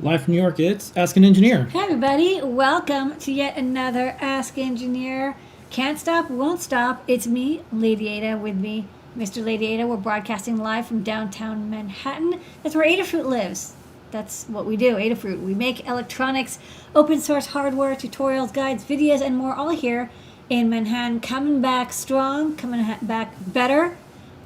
Live from New York, it's Ask an Engineer. Hey everybody, welcome to yet another Ask Engineer. Can't stop, won't stop. It's me, Lady Ada, with me, Mr. Lady Ada. We're broadcasting live from downtown Manhattan. That's where Adafruit lives. That's what we do, Adafruit. We make electronics, open source hardware, tutorials, guides, videos, and more all here in Manhattan. Coming back strong, coming back better,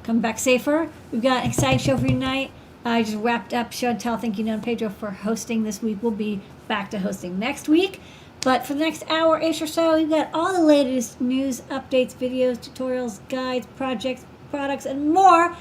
coming back safer. We've got an exciting show for you tonight. I just wrapped up show and tell. Thank you, Noah Pedro, for hosting this week. We'll be back to hosting next week. But for the next hour-ish or so, we've got all the latest news, updates, videos, tutorials, guides, projects, products, and more.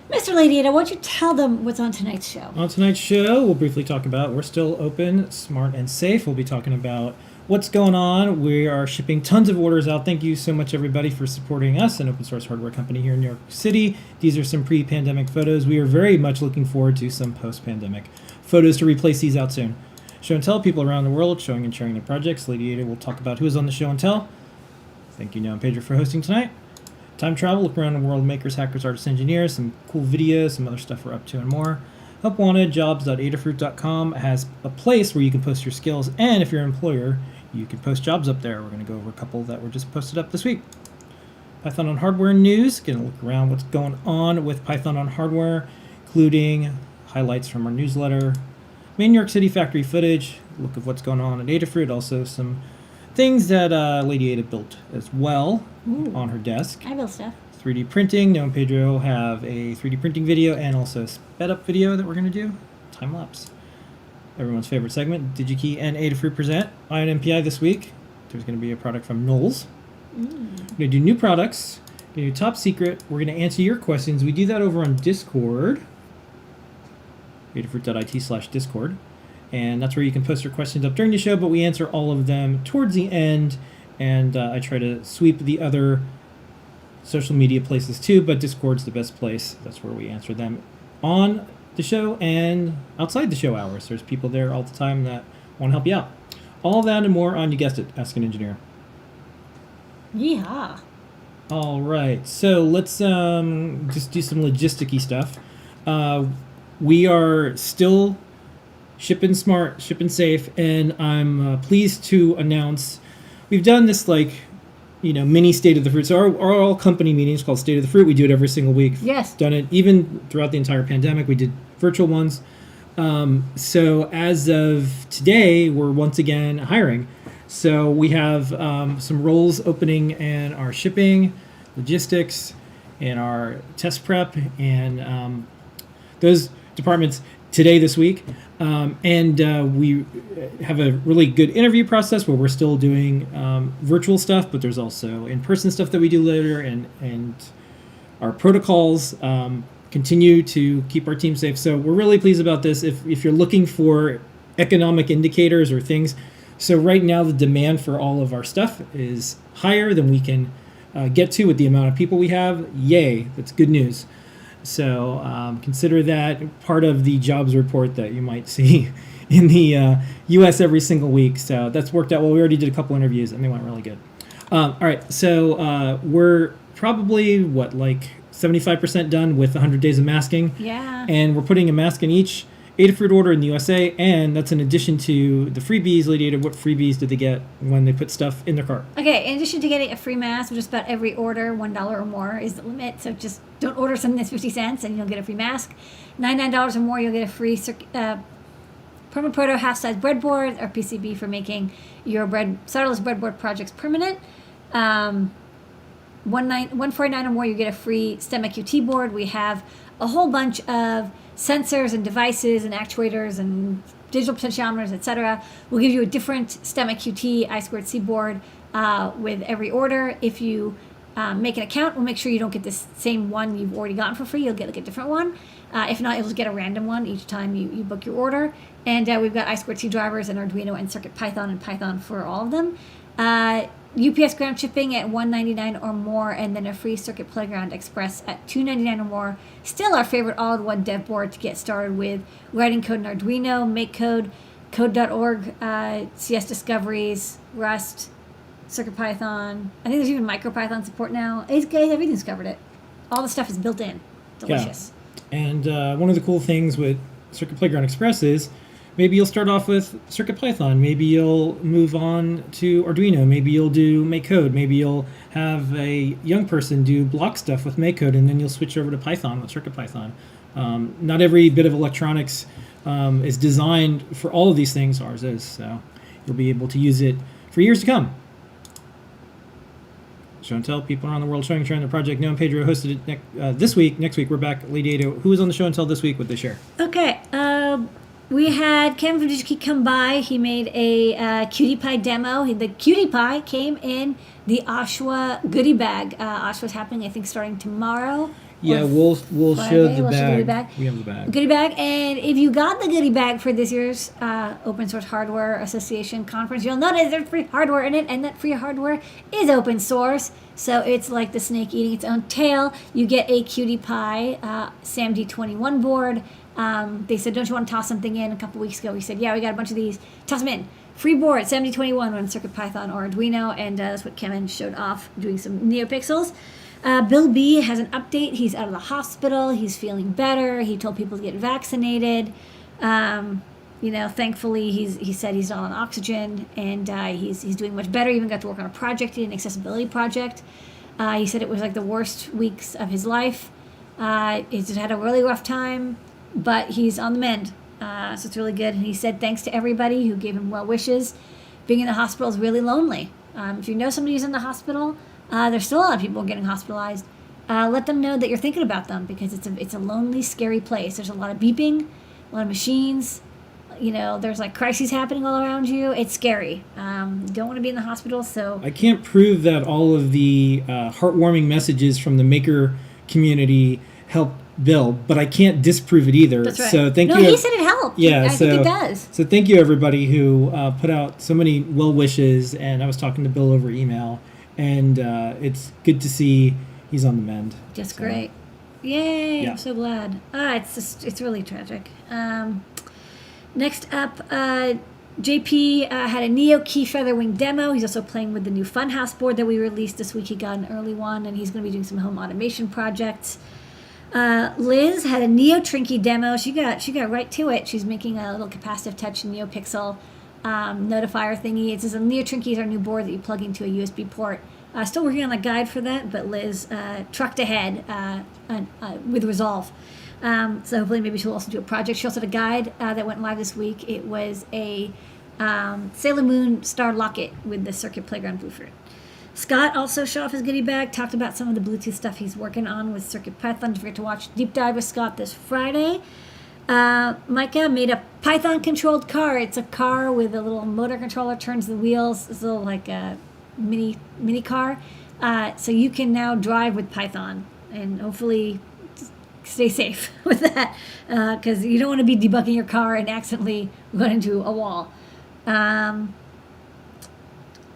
Mr. Lady Ada, why don't you tell them what's on tonight's show? On tonight's show, we'll briefly talk about We're Still Open, Smart and Safe. We'll be talking about what's going on. We are shipping tons of orders out. Thank you so much, everybody, for supporting us, an open source hardware company here in New York City. These are some pre-pandemic photos. We are very much looking forward to some post-pandemic photos to replace these out soon. Show and tell, people around the world showing and sharing their projects. Lady Ada will talk about who is on the show and tell. Thank you, Noah and Pedro, for hosting tonight. Time travel, look around the world, makers, hackers, artists, engineers, some cool videos, some other stuff we're up to and more. Help Wanted, jobs.adafruit.com has a place where you can post your skills, and if you're an employer, you can post jobs up there. We're going to go over a couple that were just posted up this week. Python on Hardware news, going to look around what's going on with Python on Hardware, including highlights from our newsletter, main New York City Factory footage, look at what's going on at Adafruit, also some things that Lady Ada built as well. Ooh. On her desk. I built stuff. 3D printing. Noah and Pedro have a 3D printing video and also a sped up video that we're going to do. Time lapse. Everyone's favorite segment, DigiKey and Adafruit present. Ion MPI this week. There's going to be a product from Knowles. We're going to do new products. We're going to do top secret. We're going to answer your questions. We do that over on Discord. Adafruit.it/Discord. And that's where you can post your questions up during the show, but we answer all of them towards the end. And I try to sweep the other social media places too, but Discord's the best place. That's where we answer them on the show and outside the show hours. There's people there all the time that want to help you out. All that and more on, you guessed it, Ask an Engineer. Yeah. All right, so let's just do some logisticy stuff. We are still shipping smart, shipping safe, and I'm pleased to announce we've done this mini State of the Fruit. So our all company meetings called State of the Fruit. We do it every single week. Yes. Done it even throughout the entire pandemic. We did virtual ones. So as of today, we're once again hiring. So we have some roles opening in our shipping, logistics, and our test prep, and those departments today, this week. We have a really good interview process where we're still doing virtual stuff, but there's also in-person stuff that we do later, and our protocols continue to keep our team safe. So we're really pleased about this. If you're looking for economic indicators or things, so right now the demand for all of our stuff is higher than we can get to with the amount of people we have. Yay, that's good news. So consider that part of the jobs report that you might see in the U.S. every single week. So that's worked out well. We already did a couple interviews, and they went really good. All right, so we're probably, 75% done with 100 days of masking. Yeah. And we're putting a mask in each Adafruit order in the USA, and that's in addition to the freebies. Lady Ada, what freebies did they get when they put stuff in their cart? Okay, in addition to getting a free mask, just about every order, $1 or more is the limit. So just don't order something that's 50 cents and you'll get a free mask. $99 or more, you'll get a free Perma Proto half-size breadboard or PCB for making your solderless breadboard projects permanent. $149 or more, you get a free STEMMA QT board. We have a whole bunch of sensors and devices and actuators and digital potentiometers, etc. We'll give you a different STEMMA QT I2C board with every order. If you make an account, we'll make sure you don't get this same one you've already gotten for free. You'll get a different one. If not, you'll just get a random one each time you book your order. And we've got I2C drivers and Arduino and CircuitPython and Python for all of them. UPS ground shipping at $199 or more, and then a free Circuit Playground Express at $299 or more. Still our favorite all-in-one dev board to get started with writing code in Arduino, make code, code.org, CS Discoveries, Rust, CircuitPython. I think there's even MicroPython support now. Everything's covered it. All the stuff is built in. Delicious. Yeah. And one of the cool things with Circuit Playground Express is maybe you'll start off with CircuitPython. Maybe you'll move on to Arduino. Maybe you'll do MakeCode. Maybe you'll have a young person do block stuff with MakeCode, and then you'll switch over to Python with CircuitPython. Not every bit of electronics is designed for all of these things. Ours is, so you'll be able to use it for years to come. Show and tell, people around the world showing and sharing the project. Noah and Pedro hosted it this week. Next week we're back at Lady Ada. Who was on the show and tell this week? What they share? Okay, we had Kevin from DigiKey come by. He made a cutie pie demo. The cutie pie came in the Oshawa goodie bag. Oshawa's happening, I think, starting tomorrow. Yeah, we'll show the Goodie bag. bag. We have the bag. Goodie bag. And if you got the goodie bag for this year's Open Source Hardware Association conference, you'll notice there's free hardware in it, and that free hardware is open source. So it's like the snake eating its own tail. You get a cutie pie SAMD21 board. They said, don't you want to toss something in? A couple weeks ago we said, yeah, we got a bunch of these. Toss them in. Free board, SAMD21 on CircuitPython or Arduino, and that's what Kevin showed off, doing some NeoPixels. Bill B has an update. He's out of the hospital. He's feeling better. He told people to get vaccinated. Thankfully, he said he's not on oxygen, and he's doing much better. He even got to work on a project, an accessibility project. He said it was like the worst weeks of his life. He's just had a really rough time, but he's on the mend. So it's really good. And he said thanks to everybody who gave him well wishes. Being in the hospital is really lonely. If you know somebody who's in the hospital, there's still a lot of people getting hospitalized. Let them know that you're thinking about them, because it's a lonely, scary place. There's a lot of beeping, a lot of machines. There's like crises happening all around you. It's scary. You don't want to be in the hospital. So I can't prove that all of the heartwarming messages from the maker community helped Bill, but I can't disprove it either. That's right. So thank you. No, he said it helped. Yeah, I think it does. So thank you everybody who put out so many well wishes, and I was talking to Bill over email, and it's good to see he's on the mend. Just great. Yay, Yeah. I'm so glad. It's really tragic. Next up, JP had a Neo Key Featherwing demo. He's also playing with the new Funhouse board that we released this week. He got an early one, and he's going to be doing some home automation projects. Liz had a Neo Trinky demo. She got right to it. She's making a little capacitive touch NeoPixel notifier thingy. It says a Neo Trinky is our new board that you plug into a USB port. Still working on a guide for that, but Liz trucked ahead with resolve. So hopefully maybe she'll also do a project. She also had a guide that went live this week. It was a Sailor Moon Star Locket with the Circuit Playground Blueprint. Scott also showed off his goodie bag, talked about some of the Bluetooth stuff he's working on with CircuitPython. Don't forget to watch Deep Dive with Scott this Friday. Micah made a Python-controlled car. It's a car with a little motor controller, turns the wheels. It's a little like a mini car. So you can now drive with Python, and hopefully stay safe with that, because you don't want to be debugging your car and accidentally run into a wall.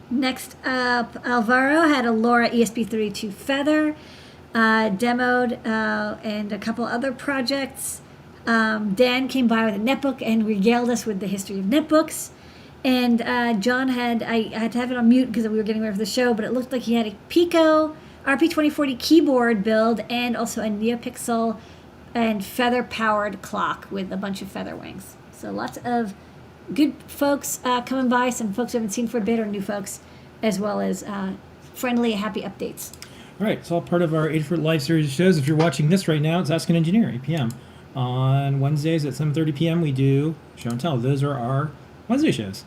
Next up, Alvaro had a LoRa ESP32 Feather, demoed, and a couple other projects. Dan came by with a netbook and regaled us with the history of netbooks. And John I had to have it on mute because we were getting ready for the show, but it looked like he had a Pico RP2040 keyboard build and also a NeoPixel and feather-powered clock with a bunch of feather wings. So lots of good folks coming by, some folks we haven't seen for a bit, or new folks, as well as friendly, happy updates. All right, it's all part of our Adafruit Live series of shows. If you're watching this right now, it's Ask an Engineer, 8 p.m. On Wednesdays at 7:30 p.m., we do Show and Tell. Those are our Wednesday shows.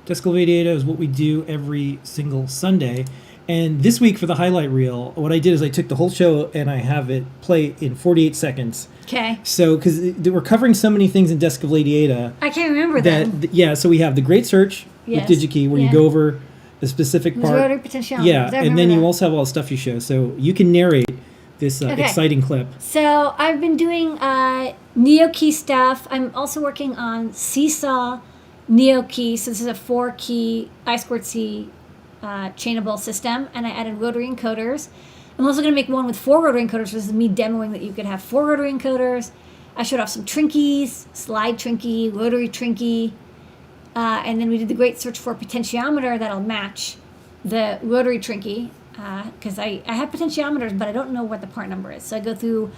Desk Elevate Data is what we do every single Sunday. And this week for the highlight reel, what I did is I took the whole show and I have it play in 48 seconds. Okay. So, because we're covering so many things in Desk of Lady Ada. I can't remember that. Yeah, so we have the Great Search with DigiKey, where you go over a specific part. Rotary potentiometer. Yeah, and then you also have all the stuff you show. So you can narrate this exciting clip. So I've been doing NeoKey stuff. I'm also working on Seesaw NeoKey. So this is a 4-key I2C chainable system, and I added rotary encoders. I'm also going to make one with 4 rotary encoders. This is me demoing that you could have 4 rotary encoders. I showed off some Trinkies, slide Trinky, rotary Trinky, and then we did the great search for a potentiometer that'll match the rotary Trinky, because I have potentiometers, but I don't know what the part number is. So I go through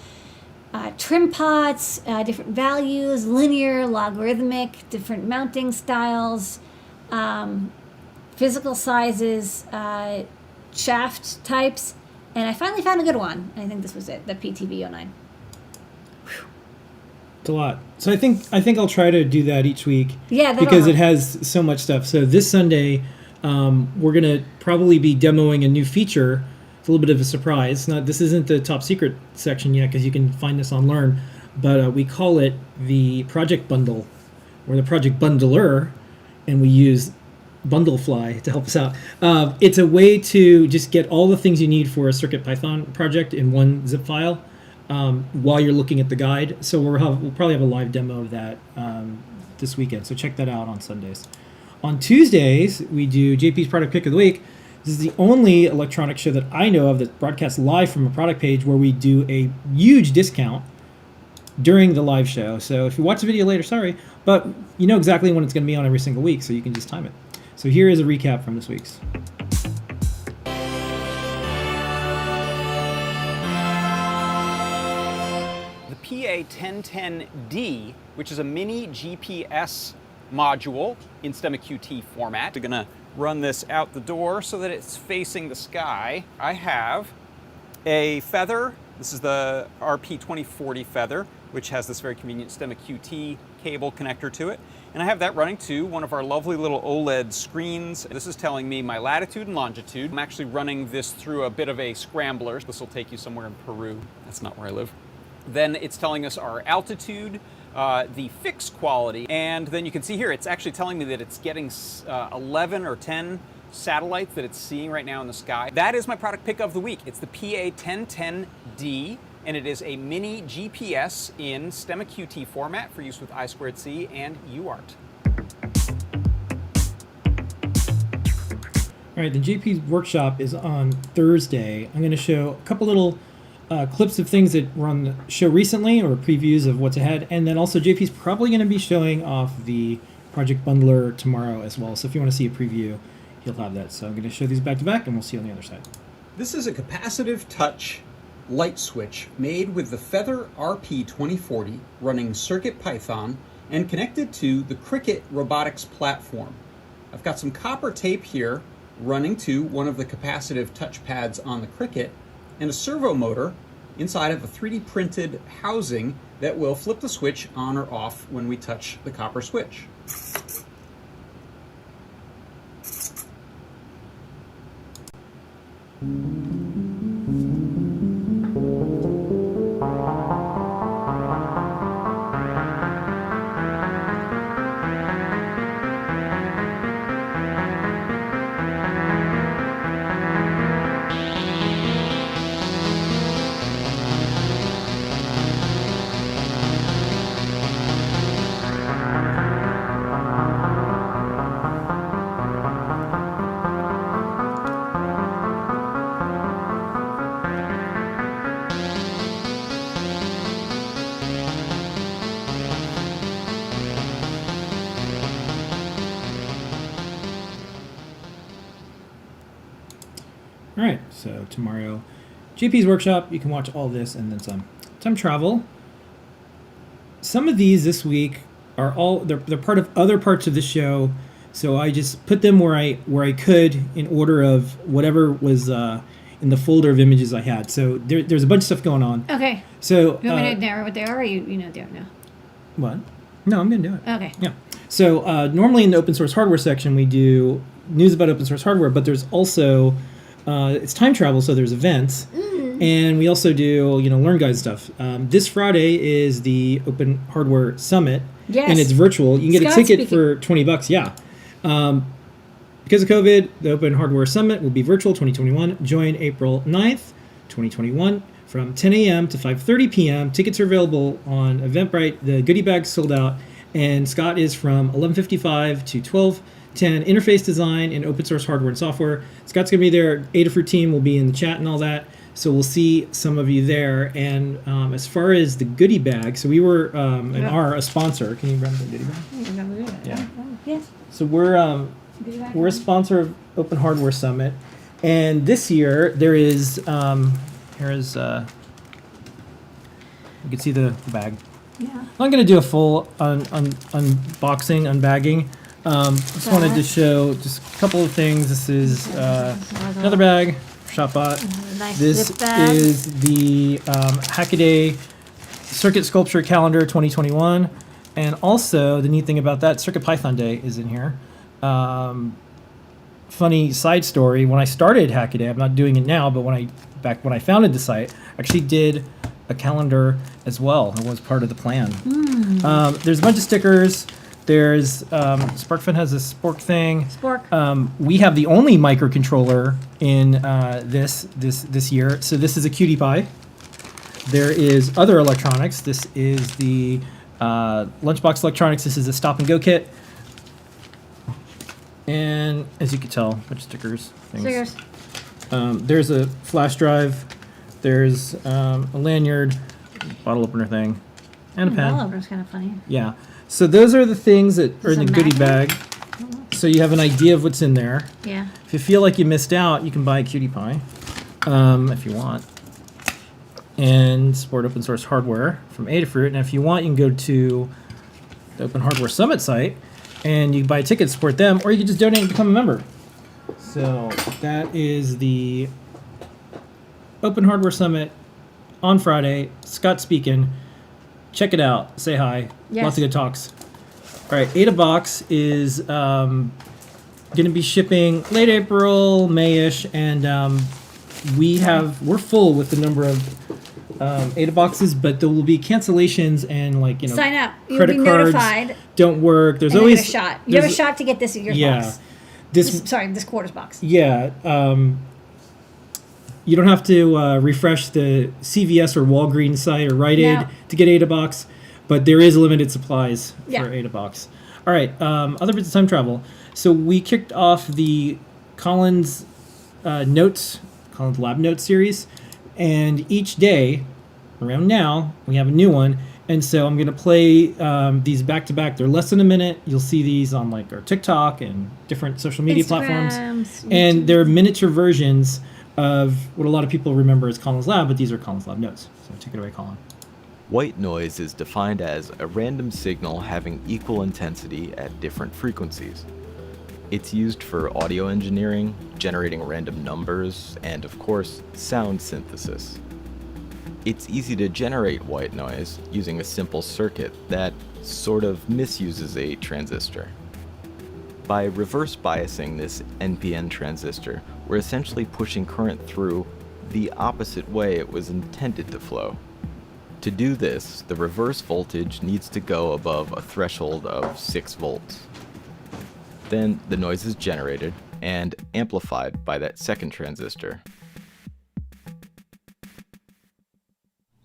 trim pots, different values, linear, logarithmic, different mounting styles, physical sizes, shaft types, and I finally found a good one. I think this was it, the PTV09. It's a lot. So I think I'll try to do that each week. Yeah, that'll because it help. has so much stuff. So this Sunday, we're gonna probably be demoing a new feature. It's a little bit of a surprise. This isn't the top secret section yet because you can find this on Learn, but we call it the Project Bundle. We're the Project Bundler, and we use Bundlefly to help us out. It's a way to just get all the things you need for a CircuitPython project in one zip file while you're looking at the guide. So we'll probably have a live demo of that this weekend. So check that out on Sundays. On Tuesdays, we do JP's Product Pick of the Week. This is the only electronic show that I know of that broadcasts live from a product page where we do a huge discount during the live show. So if you watch the video later, sorry, but you know exactly when it's going to be on every single week, so you can just time it. So here is a recap from this week's. The PA1010D, which is a mini GPS module in STEMMA QT format. We're gonna run this out the door so that it's facing the sky. I have a feather. This is the RP2040 feather, which has this very convenient STEMMA QT cable connector to it. And I have that running to one of our lovely little OLED screens. This is telling me my latitude and longitude. I'm actually running this through a bit of a scrambler. This will take you somewhere in Peru. That's not where I live. Then it's telling us our altitude, the fixed quality, and then you can see here it's actually telling me that it's getting 11 or 10 satellites that it's seeing right now in the sky. That is my product pick of the week. It's the PA1010D, and it is a mini GPS in STEMMA QT format for use with I2C and UART. All right, the JP's workshop is on Thursday. I'm going to show a couple little clips of things that were on the show recently or previews of what's ahead. And then also JP's probably going to be showing off the Project Bundler tomorrow as well. So if you want to see a preview, he'll have that. So I'm going to show these back to back and we'll see you on the other side. This is a capacitive touch light switch made with the Feather RP2040 running CircuitPython and connected to the Cricut robotics platform. I've got some copper tape here running to one of the capacitive touch pads on the Cricut and a servo motor inside of a 3D printed housing that will flip the switch on or off when we touch the copper switch. All right, so tomorrow, JP's workshop, you can watch all this and then some. Time travel. Some of these this week are they're part of other parts of the show, so I just put them where I could in order of whatever was in the folder of images I had. So there's a bunch of stuff going on. Okay. So You want me to narrow what they are, or you know they don't know? what? No, I'm gonna do it. Okay. Yeah. So normally in the open source hardware section we do news about open source hardware, but there's also it's time travel, so there's events, and we also do Learn Guide stuff. This Friday is the Open Hardware Summit, Yes. and it's virtual. You can get Scott's a ticket speaking. for $20. Yeah. Because of COVID, the Open Hardware Summit will be virtual 2021. Join April 9th, 2021, from 10 a.m. to 5:30 p.m. Tickets are available on Eventbrite. The goodie bag's sold out, and Scott is from 11:55 to 12:10. Interface design and open source hardware and software. Scott's going to be there. Adafruit team will be in the chat and all that. So we'll see some of you there. And as far as the goodie bag, so we were and are a sponsor. Can you run the goodie bag? Yeah. Yes. So we're a sponsor of Open Hardware Summit, and this year there is You can see the bag. Yeah. I'm going to do a full unboxing, unbagging. Just wanted to show just a couple of things. This is another bag, ShopBot. Nice This zip bag. is the Hackaday Circuit Sculpture Calendar 2021. And also, the neat thing about that, CircuitPython Day is in here. Funny side story, when I started Hackaday, I'm not doing it now, but when I founded the site, I actually did a calendar as well. It was part of the plan. There's a bunch of stickers. There's SparkFun has a Spork thing. Spork. We have the only microcontroller in this year. So this is a Cutie Pie. There is other electronics. This is the Lunchbox Electronics. This is a Stop and Go kit. And as you can tell, a bunch of stickers. Things. There's a flash drive. There's a lanyard, bottle opener thing, and a pen. Bottle opener's kind of funny. Yeah. So those are the things that are in the a goodie magnet? bag. So you have an idea of what's in there. Yeah. If you feel like you missed out, you can buy a Cutie Pie if you want. And support open source hardware from Adafruit. And if you want, you can go to the Open Hardware Summit site and you can buy a ticket to support them, or you can just donate and become a member. So that is the Open Hardware Summit on Friday. Scott speaking. Check it out. Say hi. Yes. Lots of good talks. All right, AdaBox is going to be shipping late April, May-ish, and we're full with the number of AdaBoxes, but there will be cancellations and Sign up. You'll credit be cards notified. don't work. There's And always you get a shot. You have a shot to get this year's box. This quarter's box. Yeah. You don't have to refresh the CVS or Walgreens site or Rite Aid to get AdaBox, but there is limited supplies for AdaBox. All right, other bits of time travel. So we kicked off the Collins Collins Lab Notes series, and each day, around now, we have a new one. And so I'm going to play these back to back. They're less than a minute. You'll see these on our TikTok and different social media platforms. And they're miniature versions of what a lot of people remember as Collins Lab, but these are Collins Lab Notes. So take it away, Colin. White noise is defined as a random signal having equal intensity at different frequencies. It's used for audio engineering, generating random numbers, and of course, sound synthesis. It's easy to generate white noise using a simple circuit that sort of misuses a transistor. By reverse biasing this NPN transistor, we're essentially pushing current through the opposite way it was intended to flow. To do this, the reverse voltage needs to go above a threshold of 6 volts. Then the noise is generated and amplified by that second transistor.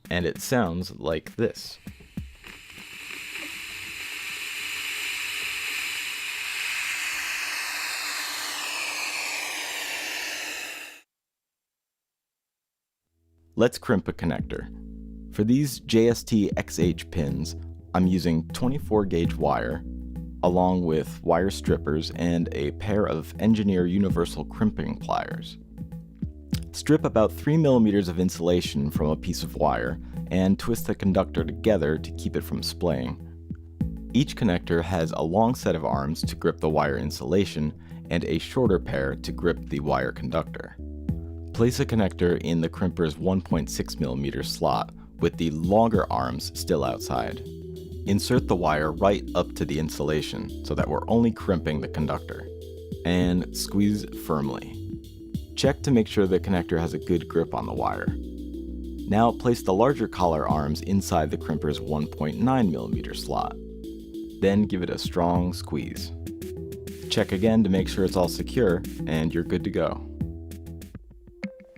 And it sounds like this. Let's crimp a connector. For these JST XH pins, I'm using 24 gauge wire, along with wire strippers and a pair of Engineer Universal Crimping pliers. Strip about 3 millimeters of insulation from a piece of wire and twist the conductor together to keep it from splaying. Each connector has a long set of arms to grip the wire insulation and a shorter pair to grip the wire conductor. Place a connector in the crimper's 1.6 millimeter slot with the longer arms still outside. Insert the wire right up to the insulation so that we're only crimping the conductor. And squeeze firmly. Check to make sure the connector has a good grip on the wire. Now place the larger collar arms inside the crimper's 1.9mm slot. Then give it a strong squeeze. Check again to make sure it's all secure, and you're good to go.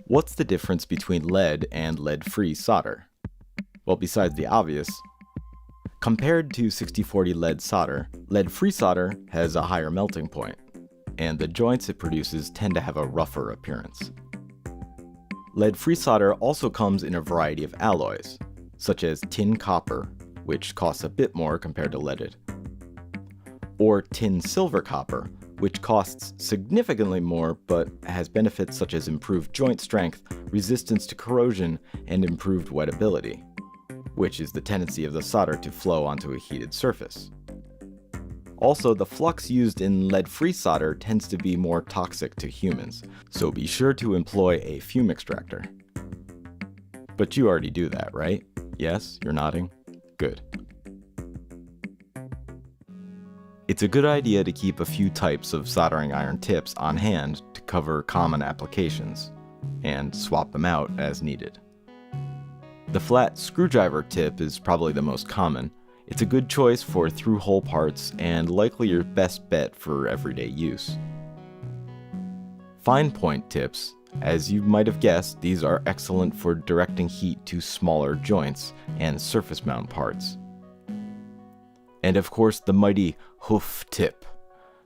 What's the difference between lead and lead-free solder? Well, besides the obvious, compared to 6040 lead solder, lead-free solder has a higher melting point, and the joints it produces tend to have a rougher appearance. Lead-free solder also comes in a variety of alloys, such as tin copper, which costs a bit more compared to leaded, or tin silver copper, which costs significantly more but has benefits such as improved joint strength, resistance to corrosion, and improved wettability. which is the tendency of the solder to flow onto a heated surface. Also, the flux used in lead-free solder tends to be more toxic to humans, so be sure to employ a fume extractor. But you already do that, right? Yes, you're nodding? Good. It's a good idea to keep a few types of soldering iron tips on hand to cover common applications, and swap them out as needed. The flat screwdriver tip is probably the most common. It's a good choice for through-hole parts and likely your best bet for everyday use. Fine point tips, as you might have guessed, these are excellent for directing heat to smaller joints and surface mount parts. And of course the mighty hoof tip.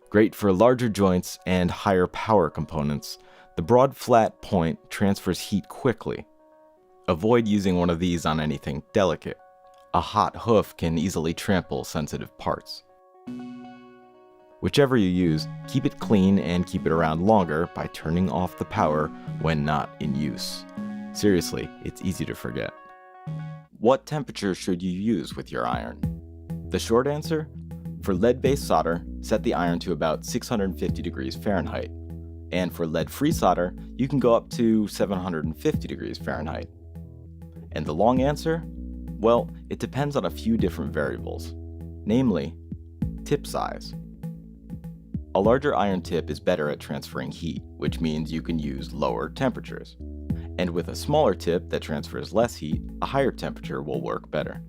Great for larger joints and higher power components, the broad flat point transfers heat quickly. Avoid using one of these on anything delicate. A hot hoof can easily trample sensitive parts. Whichever you use, keep it clean and keep it around longer by turning off the power when not in use. Seriously, it's easy to forget. What temperature should you use with your iron? The short answer? For lead-based solder, set the iron to about 650 degrees Fahrenheit. And for lead-free solder, you can go up to 750 degrees Fahrenheit. And the long answer? Well, it depends on a few different variables, namely, tip size. A larger iron tip is better at transferring heat, which means you can use lower temperatures. And with a smaller tip that transfers less heat, a higher temperature will work better.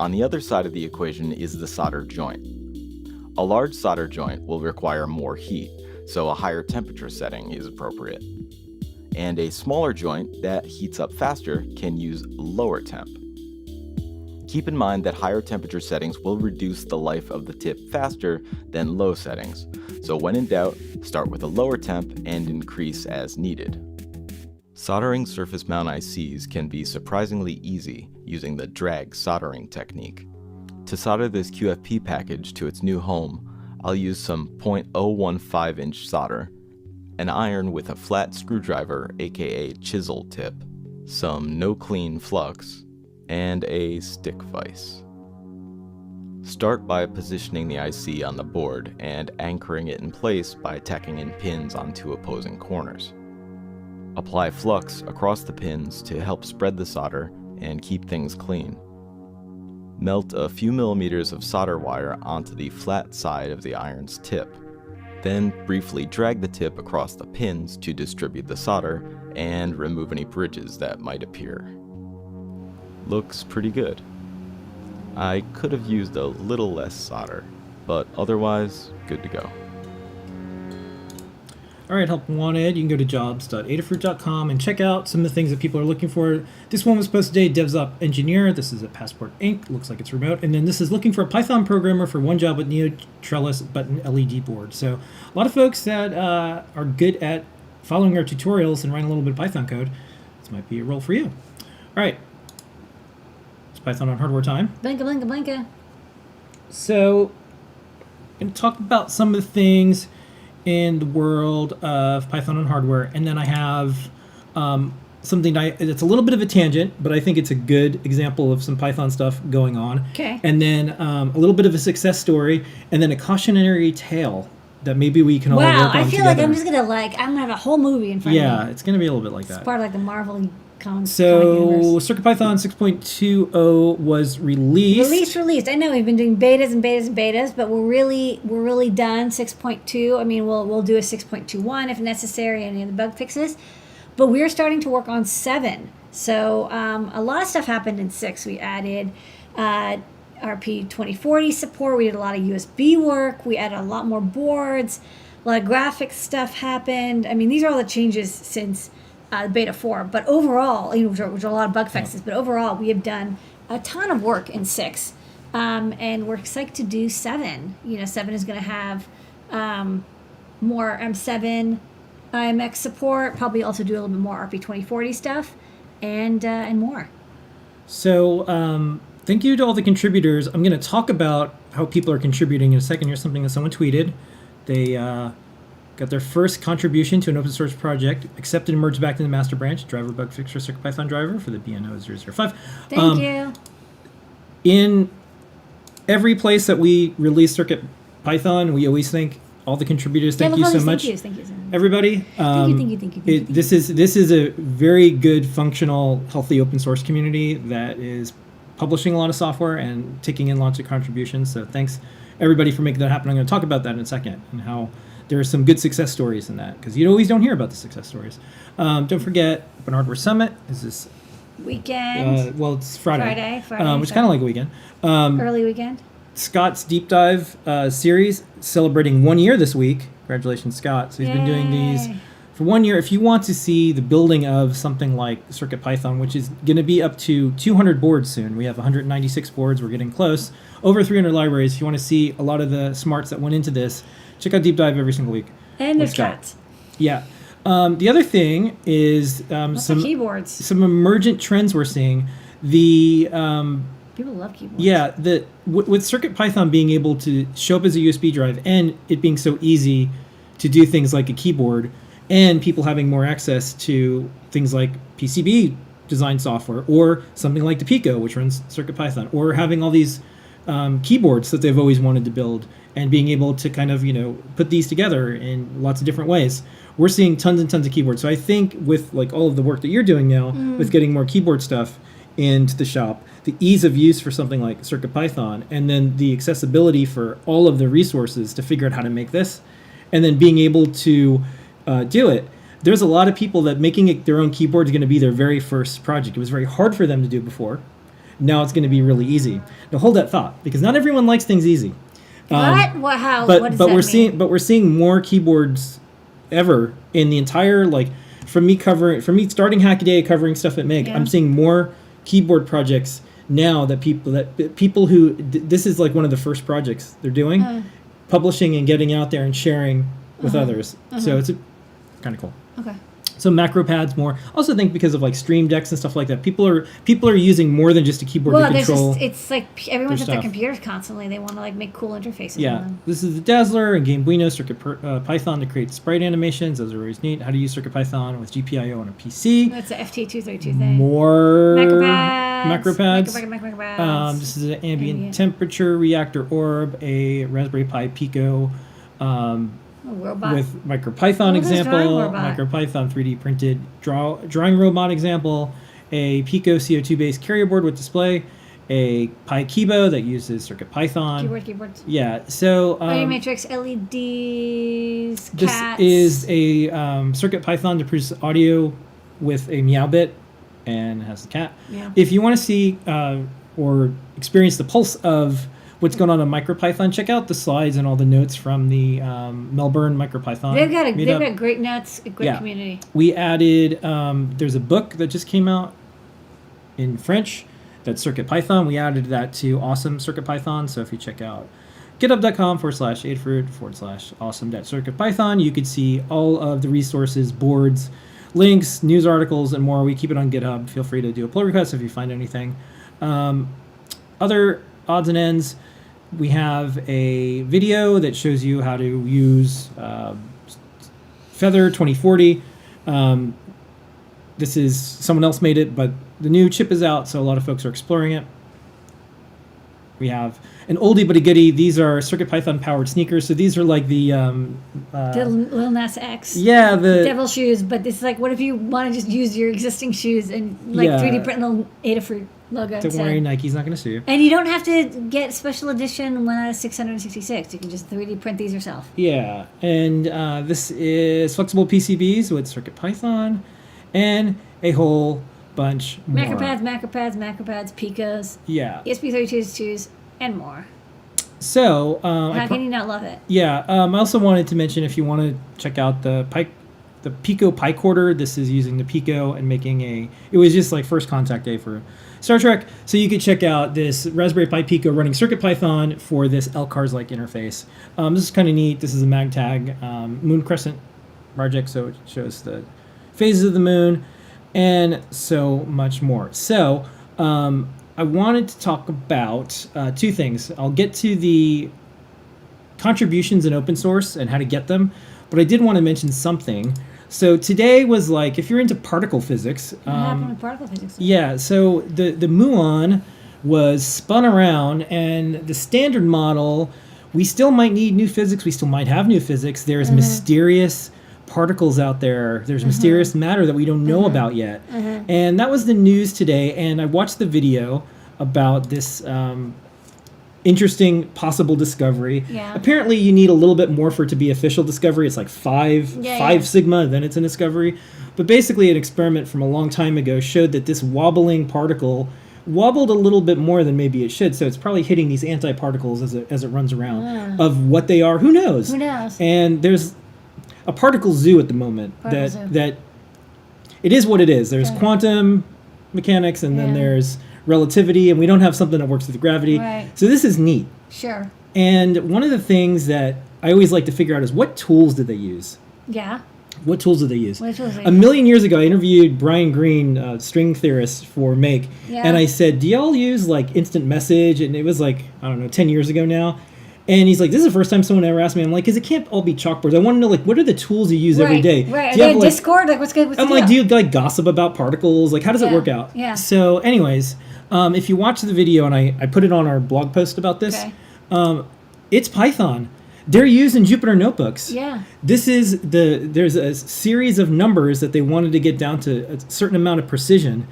On the other side of the equation is the solder joint. A large solder joint will require more heat, so a higher temperature setting is appropriate. And a smaller joint that heats up faster can use lower temp. Keep in mind that higher temperature settings will reduce the life of the tip faster than low settings, so when in doubt, start with a lower temp and increase as needed. Soldering surface mount ICs can be surprisingly easy using the drag soldering technique. To solder this QFP package to its new home, I'll use some 0.015 inch solder, an iron with a flat screwdriver aka chisel tip, some no clean flux, and a stick vise. Start by positioning the IC on the board and anchoring it in place by tacking in pins onto opposing corners. Apply flux across the pins to help spread the solder and keep things clean. Melt a few millimeters of solder wire onto the flat side of the iron's tip. Then briefly drag the tip across the pins to distribute the solder and remove any bridges that might appear. Looks pretty good. I could have used a little less solder, but otherwise, good to go. All right, help wanted. You can go to jobs.adafruit.com and check out some of the things that people are looking for. This one was posted today, DevSop Engineer. This is a Passport Inc. Looks like it's remote. And then this is looking for a Python programmer for one job with Neo Trellis button LED board. So a lot of folks that are good at following our tutorials and writing a little bit of Python code, this might be a role for you. All right. It's Python on hardware time. Blinka, blinka, blinka. So I'm going to talk about some of the things in the world of Python on hardware, and then I have something that's a little bit of a tangent, but I think it's a good example of some Python stuff going on. Okay. And then a little bit of a success story, and then a cautionary tale that maybe we can all work on together. Wow, I feel like I'm just gonna I'm gonna have a whole movie in front of me. Yeah, it's gonna be a little bit like that. It's part of like the Marvel comic So universe. CircuitPython 6.20 was released. Released. I know we've been doing betas and betas and betas, but we're really done 6.2. I mean, we'll do a 6.21 if necessary, any of the bug fixes. But we're starting to work on 7. So a lot of stuff happened in 6. We added RP 2040 support. We did a lot of USB work. We added a lot more boards. A lot of graphics stuff happened. I mean, these are all the changes since beta 4. But overall, which are a lot of bug fixes, but overall, we have done a ton of work in 6. And we're excited to do 7. 7 is going to have more M7 IMX support, probably also do a little bit more RP 2040 stuff, and more. So thank you to all the contributors. I'm going to talk about how people are contributing in a second. Here's something that someone tweeted. They got their first contribution to an open source project, accepted and merged back into the master branch, driver bug fix for CircuitPython driver for the BNO005. Thank you. In every place that we release CircuitPython, we always thank all the contributors. Thank you so much, Thank you so much. everybody. Thank you. This is a very good, functional, healthy open source community that is publishing a lot of software and taking in lots of contributions. So thanks everybody for making that happen. I'm going to talk about that in a second and how there are some good success stories in that, because you always don't hear about the success stories. Don't forget, Open Hardware Summit is this Weekend. well, it's Friday, Friday, which is kind of like a weekend. Early weekend. Scott's Deep Dive series celebrating 1 year this week. Congratulations, Scott. So he's been doing these Yay. for 1 year. If you want to see the building of something like CircuitPython, which is going to be up to 200 boards soon. We have 196 boards. We're getting close. Over 300 libraries. If you want to see a lot of the smarts that went into this, check out Deep Dive every single week. And there's with Scott. cats. Yeah. The other thing is Lots of keyboards. some emergent trends we're seeing. The People love keyboards. yeah, with CircuitPython being able to show up as a USB drive and it being so easy to do things like a keyboard, and people having more access to things like PCB design software or something like the Pico, which runs CircuitPython, or having all these keyboards that they've always wanted to build and being able to kind of, put these together in lots of different ways. We're seeing tons and tons of keyboards. So I think with like all of the work that you're doing now with getting more keyboard stuff into the shop, the ease of use for something like CircuitPython, and then the accessibility for all of the resources to figure out how to make this, and then being able to do it. There's a lot of people that making it their own keyboard is going to be their very first project. It was very hard for them to do before. Now it's going to be really easy. Now hold that thought, because not everyone likes things easy. What? How? But what does but that we're mean? we're seeing more keyboards ever in the entire, like, from me starting Hackaday covering stuff at MIG. Yeah. I'm seeing more keyboard projects now that people who this is like one of the first projects they're doing, publishing and getting out there and sharing with others. So it's kind of cool. Okay. So macro pads more. Also think because of like stream decks and stuff like that, people are using more than just a keyboard Well, to there's control. it's like everyone's at their stuff. computers constantly. They want to like make cool interfaces. Yeah, on them. this is the Dazzler and Game Bueno Python to create sprite animations. Those are always neat. How to use CircuitPython with GPIO on a PC. That's the FT232 thing. More Macro pads. macro pads. Macro This is an ambient temperature reactor orb, a Raspberry Pi Pico. A robot. With MicroPython What is this drawing example, robot? MicroPython 3D printed drawing robot example, a Pico CO2 based carrier board with display, a Pi Kibo that uses CircuitPython. Keyboards. Yeah, so Audio matrix, LEDs, this cats. is a CircuitPython to produce audio with a meow bit, and it has the cat. Yeah. If you want to see or experience the pulse of what's going on MicroPython, check out the slides and all the notes from the Melbourne MicroPython. They've meetup. got great notes, a great community. We added, there's a book that just came out in French that's CircuitPython. We added that to Awesome CircuitPython. So if you check out github.com/adafruit/awesome.circuitpython, you could see all of the resources, boards, links, news articles, and more. We keep it on GitHub. Feel free to do a pull request if you find anything. Other odds and ends, we have a video that shows you how to use Feather 2040. This is someone else made it, but the new chip is out, so a lot of folks are exploring it. We have an oldie but a goodie. These are CircuitPython powered sneakers. So these are like the Lil Nas X. yeah, the Devil shoes, but this is like, what if you want to just use your existing shoes and like Yeah. 3D print a little Adafruit logo don't instead? worry, Nike's not going to sue you. And you don't have to get special edition one out of 666. You can just 3D print these yourself. Yeah, and this is flexible PCBs with CircuitPython and a whole bunch more. Macropads, Picos, Yeah. ESP32s, and more. So How can you not love it? yeah, I also wanted to mention, if you want to check out the Pico Pi Quarter, this is using the Pico and making it was just like first contact day for Star Trek. So you could check out this Raspberry Pi Pico running CircuitPython for this LCARS-like interface. This is kind of neat. This is a MagTag Moon Crescent project, so it shows the phases of the moon and so much more. So I wanted to talk about two things. I'll get to the contributions in open source and how to get them, but I did want to mention something. So today was like, if you're into particle physics, What happened with particle physics? yeah, so the muon was spun around, and the standard model, we still might need new physics, we still might have new physics. There's mysterious particles out there. There's mysterious matter that we don't know about yet. And that was the news today, and I watched the video about this interesting possible discovery. Yeah. Apparently you need a little bit more for it to be official discovery. It's like 5 sigma, then it's a discovery. But basically an experiment from a long time ago showed that this wobbling particle wobbled a little bit more than maybe it should. So it's probably hitting these antiparticles as it runs around. Of what they are, who knows? Who knows? And there's a particle zoo at the moment that it is what it is. There's quantum mechanics, and then there's relativity, and we don't have something that works with gravity. Right. So this is neat. Sure. And one of the things that I always like to figure out is, what tools did they use? Yeah. What tools did they use? What tools did they A use? million years ago, I interviewed Brian Greene, string theorist for Make, Yeah. and I said, do y'all use like instant message? And it was like, I don't know, 10 years ago now. And he's like, this is the first time someone ever asked me. I'm like, because it can't all be chalkboards. I want to know, like, what are the tools you use every day? Right. Do you Are they have, in like, Discord? Like, what's good? What's I'm the like, do deal? you like gossip about particles? Like, how does it work out? Yeah. So, anyways, if you watch the video, and I put it on our blog post about this, it's Python. They're used in Jupyter notebooks. Yeah. This is there's a series of numbers that they wanted to get down to a certain amount of precision.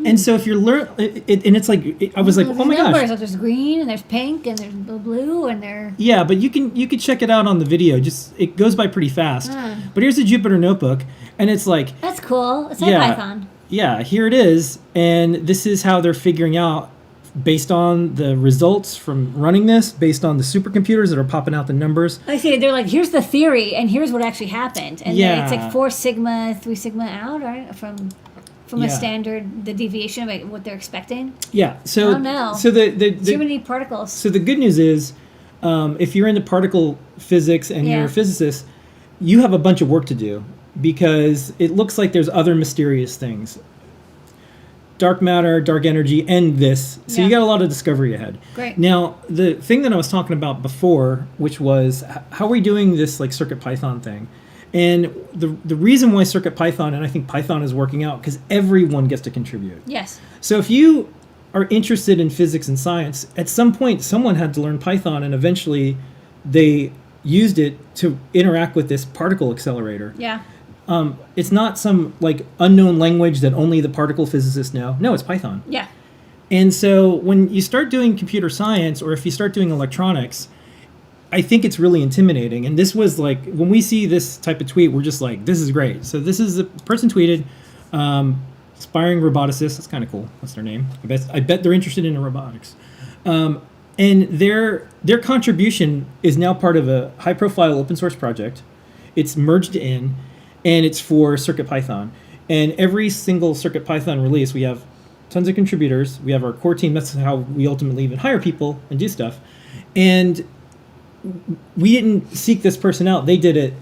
And so if you're and it's like, I was like, oh my gosh. So there's green, and there's pink, and there's blue, and there. Yeah, but you can check it out on the video. Just, it goes by pretty fast. But here's a Jupyter notebook, and it's like, That's cool. It's like Python. yeah, here it is, and this is how they're figuring out, based on the results from running this, based on the supercomputers that are popping out the numbers. I see. They're like, here's the theory, and here's what actually happened, and then it's Yeah. like 4 sigma, 3 sigma out, right, from a Yeah. standard, the deviation of what they're expecting. Yeah, so Oh, no. so Too many particles. so the good news is, if you're into particle physics and you're Yeah. a physicist, you have a bunch of work to do, because it looks like there's other mysterious things. Dark matter, dark energy, and this. So you Yeah. got a lot of discovery ahead. Great. Now, the thing that I was talking about before, which was how are we doing this like CircuitPython thing? And the reason why CircuitPython, and I think Python is working out, because everyone gets to contribute. Yes. So if you are interested in physics and science, at some point someone had to learn Python, and eventually they used it to interact with this particle accelerator. Yeah. It's not some like unknown language that only the particle physicists know. No, it's Python. Yeah. And so when you start doing computer science, or if you start doing electronics, I think it's really intimidating. And this was like, when we see this type of tweet, we're just like, this is great. So this is the person tweeted, aspiring roboticist. That's kind of cool. What's their name? I bet they're interested in robotics. And their contribution is now part of a high-profile open source project. It's merged in, and it's for CircuitPython. And every single CircuitPython release, we have tons of contributors. We have our core team. That's how we ultimately even hire people and do stuff. And we didn't seek this person out. They did it.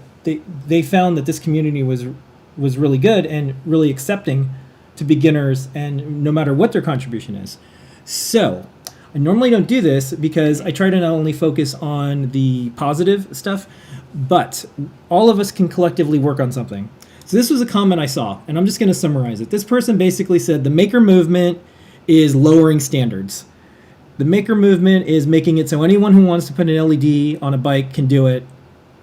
They found that this community was really good and really accepting to beginners, and no matter what their contribution is. So I normally don't do this, because I try to not only focus on the positive stuff, but all of us can collectively work on something. So this was a comment I saw, and I'm just going to summarize it. This person basically said the maker movement is lowering standards. The maker movement is making it so anyone who wants to put an LED on a bike can do it,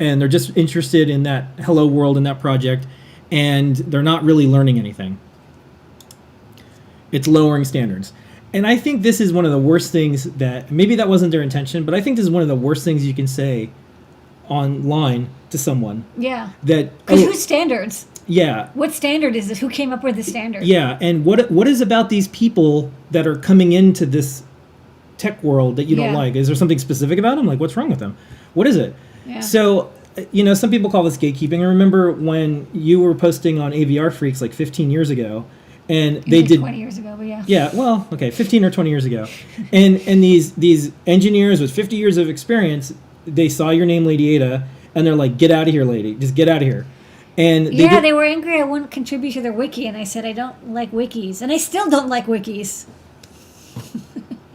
and they're just interested in that hello world in that project, and they're not really learning anything. It's lowering standards. And I think this is one of the worst things that, maybe that wasn't their intention, but I think this is one of the worst things you can say online to someone. Yeah. That, Because whose standards? yeah. What standard is this? Who came up with the standard? Yeah, and what is about these people that are coming into this tech world that you don't Yeah. like? Is there something specific about them? Like, what's wrong with them? What is it? Yeah. So, some people call this gatekeeping. I remember when you were posting on AVR Freaks like 15 years ago, and they Maybe did 20 years ago, but yeah. Yeah, well, okay, 15 or 20 years ago. And these engineers with 50 years of experience, they saw your name, Lady Ada, and they're like, get out of here, lady. Just get out of here. And They were angry I wouldn't contribute to their wiki, and I said I don't like wikis. And I still don't like wikis.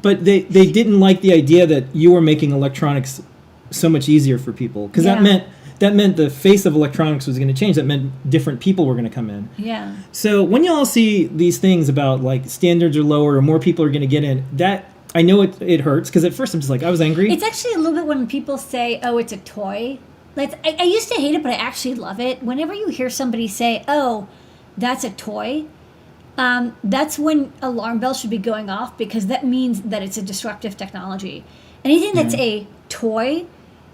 But they didn't like the idea that you were making electronics so much easier for people, because Yeah. that meant the face of electronics was going to change. That meant different people were going to come in. Yeah. So when y'all see these things about like standards are lower or more people are going to get in, that I know it hurts, because at first I'm just like, I was angry. It's actually a little bit when people say, "Oh, it's a toy." Like I used to hate it, but I actually love it. Whenever you hear somebody say, "Oh, that's a toy," that's when alarm bells should be going off, because that means that it's a disruptive technology. Anything that's a toy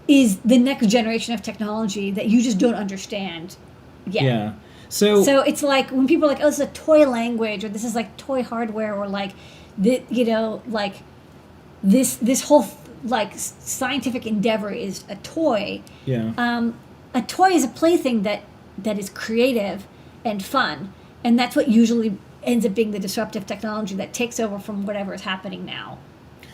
is the next generation of technology that you just don't understand yet. Yeah. So it's like when people are like, "Oh, this is a toy language," or "This is like toy hardware," or like, like this whole like scientific endeavor is a toy. yeah. A toy is a plaything that is creative and fun, and that's what usually ends up being the disruptive technology that takes over from whatever is happening now.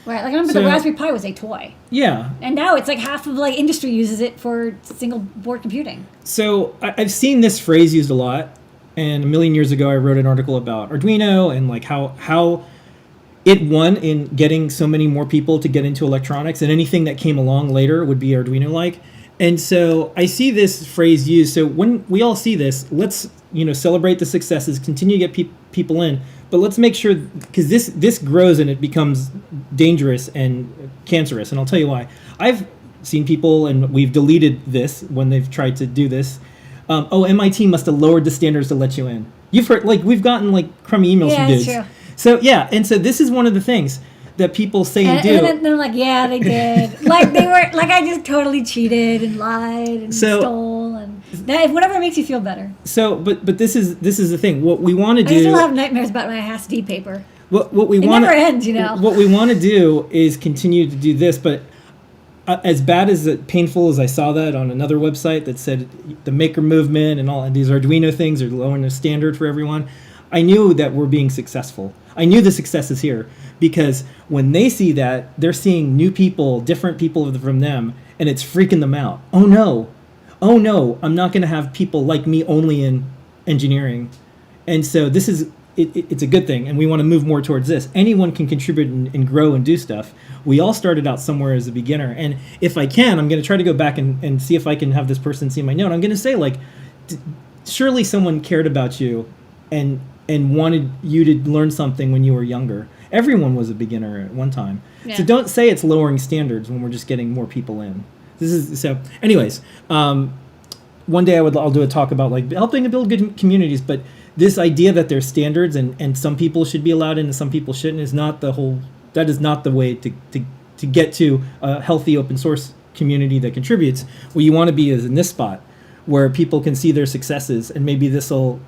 Right? Like I remember the So- Raspberry Pi was a toy, Yeah. and now it's like half of like industry uses it for single board computing. So I've seen this phrase used a lot, and a million years ago I wrote an article about Arduino and like how it won in getting so many more people to get into electronics, and anything that came along later would be Arduino-like. And so I see this phrase used. So when we all see this, let's celebrate the successes, continue to get people in, but let's make sure, because this grows and it becomes dangerous and cancerous. And I'll tell you why. I've seen people, and we've deleted this when they've tried to do this. MIT must have lowered the standards to let you in. You've heard, like, we've gotten like crummy emails from dudes. That's true. So yeah, and so this is one of the things that people say and do. And then they're like, "Yeah, they did." Like they were like, I just totally cheated and lied and stole, and that, whatever makes you feel better. So, but this is the thing. What we want to do. I still have nightmares about my HASD paper. What we It want. never ends, What we want to do is continue to do this, but as bad as painful as I saw that on another website that said the maker movement and all, and these Arduino things are lowering the standard for everyone, I knew that we're being successful. I knew the success is here, because when they see that, they're seeing new people, different people from them, and it's freaking them out. Oh no, I'm not going to have people like me only in engineering. And so this is, it's a good thing, and we want to move more towards this. Anyone can contribute and grow and do stuff. We all started out somewhere as a beginner, and if I can, I'm going to try to go back and see if I can have this person see my note. I'm going to say, like, surely someone cared about you and wanted you to learn something when you were younger. Everyone was a beginner at one time. Yeah. So don't say it's lowering standards when we're just getting more people in. This is so. Anyways, one day I'll do a talk about like helping to build good communities. But this idea that there's standards and some people should be allowed in and some people shouldn't is not the whole. That is not the way to get to a healthy open source community that contributes. What you want to be is in this spot where people can see their successes, and maybe this will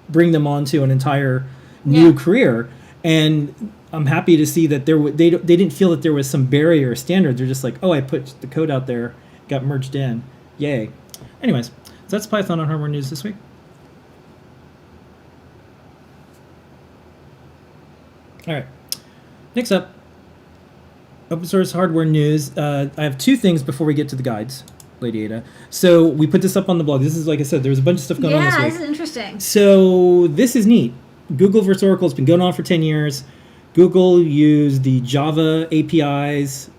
bring them onto an entire new career. And I'm happy to see that they didn't feel that there was some barrier or standard. They're just like, oh, I put the code out there, got merged in, yay. Anyways, so that's Python on Hardware News this week. All right, next up, open source hardware news. I have two things before we get to the guides, Lady Ada. So we put this up on the blog. This is, like I said, there's a bunch of stuff going on this week. Yeah, this is interesting. So this is neat. Google versus Oracle has been going on for 10 years. Google used the Java APIs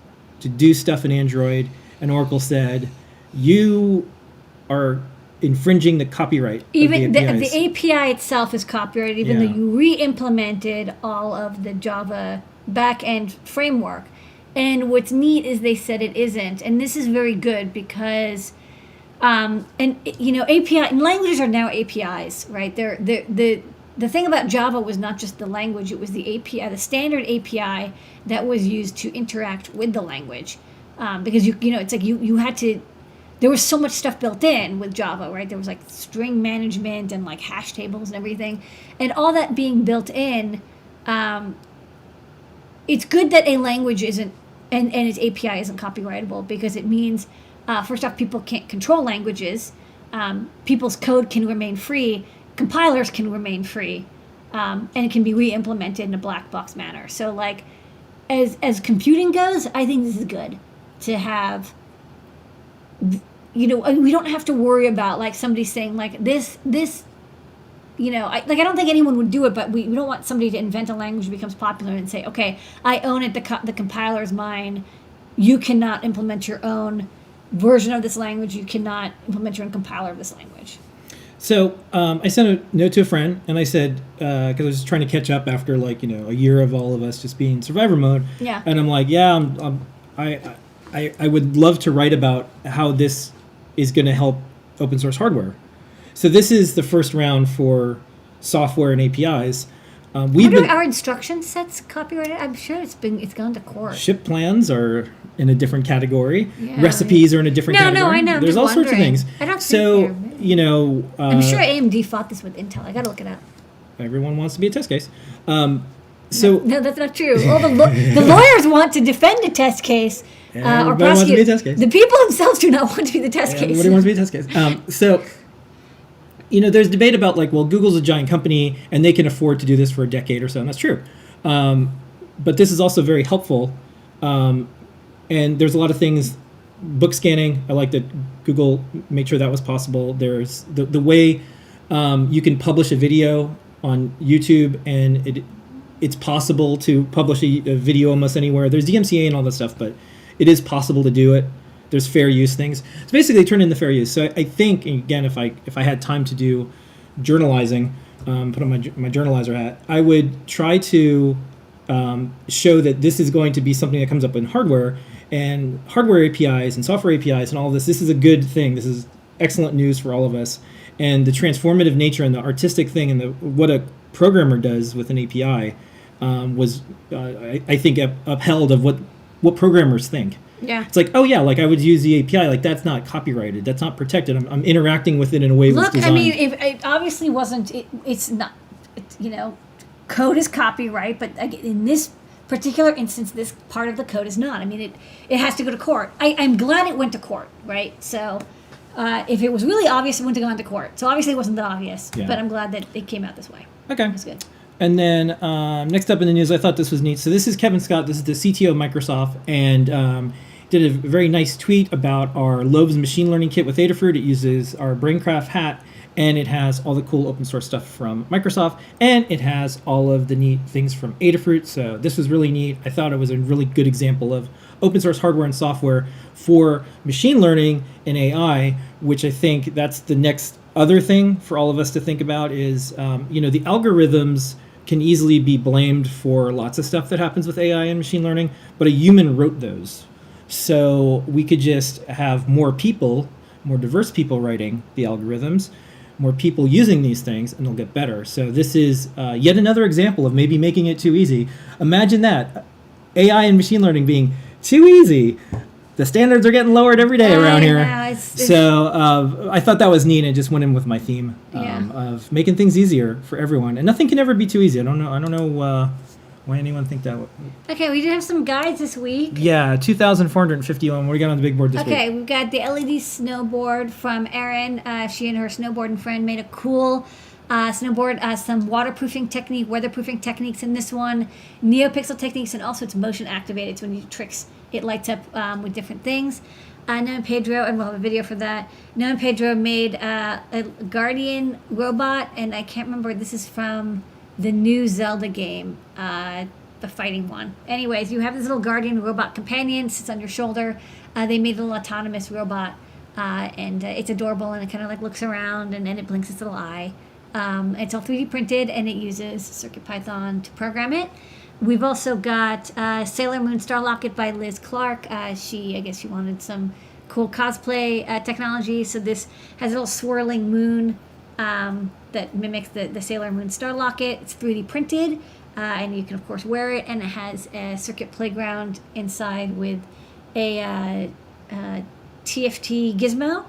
to do stuff in Android, and Oracle said, you are infringing the copyright Even of the APIs. the API itself is copyrighted, even Yeah. though you re-implemented all of the Java back-end framework. And what's neat is they said it isn't, and this is very good because, API and languages are now APIs, right? The thing about Java was not just the language; it was the API, the standard API that was used to interact with the language, because it's like you had to. There was so much stuff built in with Java, right? There was like string management and like hash tables and everything, and all that being built in. It's good that a language isn't and its API isn't copyrightable, because it means, first off, people can't control languages. People's code can remain free. Compilers can remain free, and it can be re-implemented in a black box manner. So, like, as computing goes, I think this is good to have. We don't have to worry about like somebody saying like this. I don't think anyone would do it, but we don't want somebody to invent a language that becomes popular and say, okay, I own it. The compiler's mine. you cannot implement your own version of this language. You cannot implement your own compiler of this language. So I sent a note to a friend, and I said, because I was just trying to catch up after a year of all of us just being in survivor mode. Yeah. And I'm like, yeah, I would love to write about how this is going to help open source hardware. So this is the first round for software and APIs. Are instruction sets copyrighted? I'm sure it's gone to court. Ship plans are in a different category. Yeah, Recipes are in a different category. No, I know. There's all sorts of things. I don't so, think I'm sure AMD fought this with Intel. I got to look it up. Everyone wants to be a test case. No, that's not true. All the lawyers want to defend a test case or Everybody prosecute. wants to be a test case. The people themselves do not want to be the test case. Everybody wants to be a test case. So, there's debate about Google's a giant company and they can afford to do this for a decade or so, and that's true. But this is also very helpful. And there's a lot of things, book scanning. I like that Google made sure that was possible. There's the way you can publish a video on YouTube, and it's possible to publish a video almost anywhere. There's DMCA and all that stuff, but it is possible to do it. There's fair use things. It's basically turned into fair use. So I think, again, if I had time to do journalizing, put on my journalizer hat, I would try to show that this is going to be something that comes up in hardware, and hardware APIs and software APIs and all of this. This is a good thing. This is excellent news for all of us. And the transformative nature and the artistic thing and what a programmer does with an API was, I think, upheld of what programmers think. Yeah. It's I would use the API. That's not copyrighted. That's not protected. I'm interacting with it in a way that's designed. I mean, if it obviously wasn't, it's not, code is copyright, but in this particular instance, this part of the code is not. I mean, it has to go to court. I'm glad it went to court, right? So if it was really obvious, it wouldn't have gone to court. So obviously it wasn't that obvious, but I'm glad that it came out this way. Okay. That's good. And then next up in the news, I thought this was neat. So this is Kevin Scott. This is the CTO of Microsoft, and did a very nice tweet about our Love's machine learning kit with Adafruit. It uses our Braincraft hat, and it has all the cool open source stuff from Microsoft, and it has all of the neat things from Adafruit. So this was really neat. I thought it was a really good example of open source hardware and software for machine learning and AI, which I think that's the next other thing for all of us to think about is, the algorithms can easily be blamed for lots of stuff that happens with AI and machine learning, but a human wrote those. So we could just have more diverse people writing the algorithms, more people using these things, and they'll get better. So this is yet another example of maybe making it too easy. Imagine that, AI and machine learning being too easy. The standards are getting lowered every day around here. So I thought that was neat, and it just went in with my theme of making things easier for everyone. And nothing can ever be too easy. I don't know why anyone think that. Okay, we did have some guides this week. Yeah, 2,451. What do we got on the big board this week? Okay, we've got the LED snowboard from Erin. She and her snowboarding friend made a cool snowboard, some waterproofing technique, weatherproofing techniques in this one, NeoPixel techniques, and also it's motion activated. So when you do tricks, it lights up with different things. Noah and Pedro, and we'll have a video for that. Noah and Pedro made a Guardian robot, and I can't remember, this is from the new Zelda game, the fighting one. Anyways, you have this little Guardian robot companion, sits on your shoulder. They made a little autonomous robot, and it's adorable, and it kind of looks around, and then it blinks its little eye. It's all 3D printed, and it uses CircuitPython to program it. We've also got Sailor Moon Star Locket by Liz Clark. I guess she wanted some cool cosplay technology. So this has a little swirling moon that mimics the Sailor Moon Star Locket. It's 3D printed, and you can, of course, wear it. And it has a circuit playground inside with a TFT gizmo.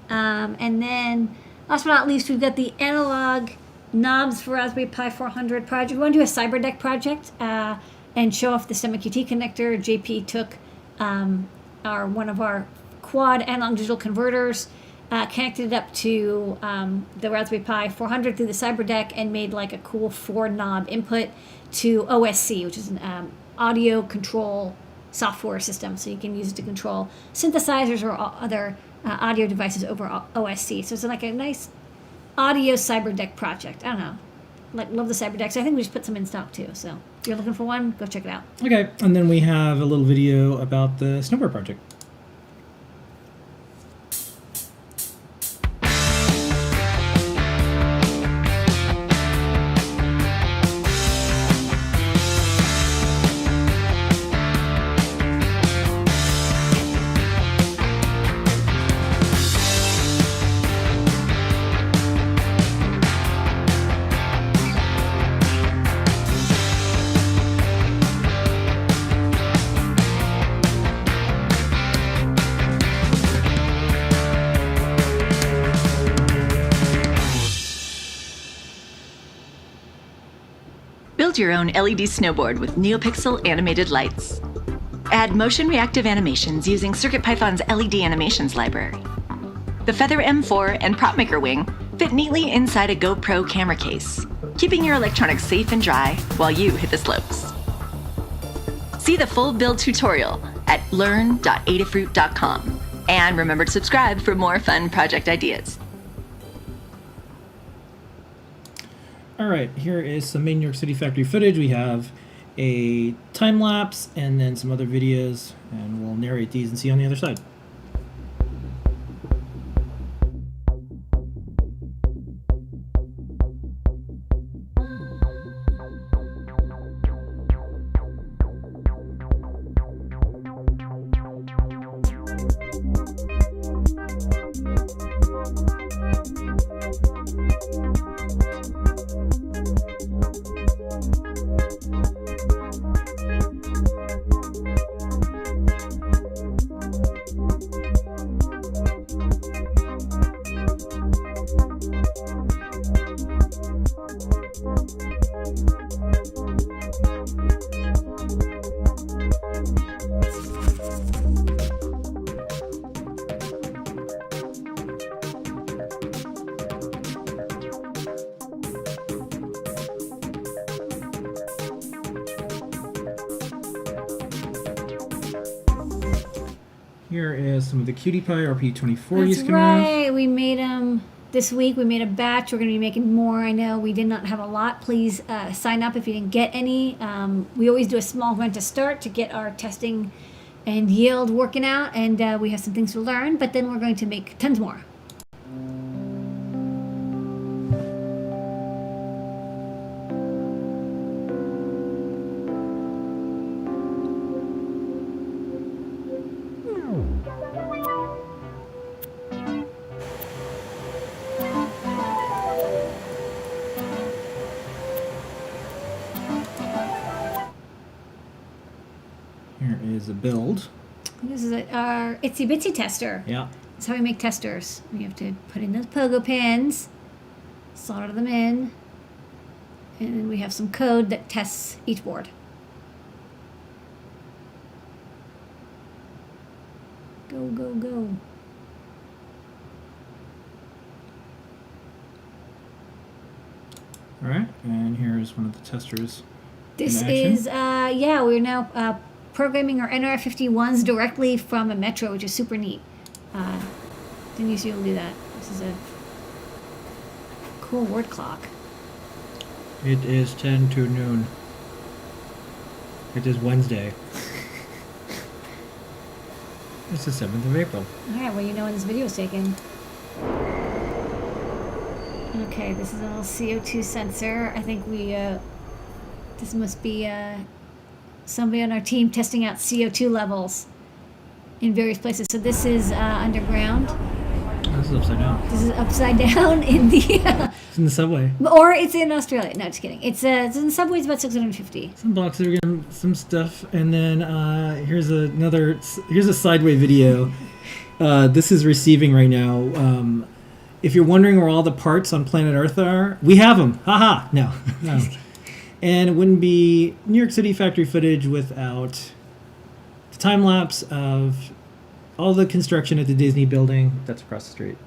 And then, last but not least, we've got the analog knobs for Raspberry Pi 400 project. We want to do a CyberDeck project and show off the StemmaQT connector. JP took one of our quad analog digital converters, connected it up to the Raspberry Pi 400 through the CyberDeck, and made a cool 4-knob input to OSC, which is an audio control software system. So you can use it to control synthesizers or other audio devices over OSC. So it's a nice audio CyberDeck project. I don't know. love the cyber decks. I think we just put some in stock too. So if you're looking for one, go check it out. Okay, and then we have a little video about the snowboard project. Build your own LED snowboard with NeoPixel animated lights. Add motion reactive animations using CircuitPython's LED animations library. The Feather M4 and PropMaker wing fit neatly inside a GoPro camera case, keeping your electronics safe and dry while you hit the slopes. See the full build tutorial at learn.adafruit.com. And remember to subscribe for more fun project ideas. All right, here is some main New York City factory footage. We have a time lapse and then some other videos, and we'll narrate these and see on the other side. Here is some of the Cutie Pie RP2040s coming off. Right. We made them this week. We made a batch. We're going to be making more. I know we did not have a lot. Please sign up if you didn't get any. We always do a small run to start to get our testing and yield working out, and we have some things to learn, but then we're going to make tons more. Here is a build. This is our itsy bitsy tester. Yeah. That's how we make testers. We have to put in those pogo pins, solder them in, and then we have some code that tests each board. Go, go, go. All right, and here's one of the testers. This in action. is, yeah, we're now programming our NR51s directly from a Metro, which is super neat. Didn't used to be able to do that. This is a cool word clock. It is 10 to noon. It is Wednesday. It's the 7th of April. All right, well, you know when this video is taken. Okay, this is a little CO2 sensor. I think we, this must be somebody on our team testing out CO2 levels in various places. So this is underground. This is upside down. This is upside down in the... It's in the subway. or it's in Australia. No, just kidding. It's in the subway. It's about 650. Some boxes are getting some stuff, and then here's a sideway video. This is receiving right now. If you're wondering where all the parts on planet Earth are, we have them. Haha. No. And it wouldn't be New York City factory footage without the time lapse of all the construction at the Disney building that's across the street.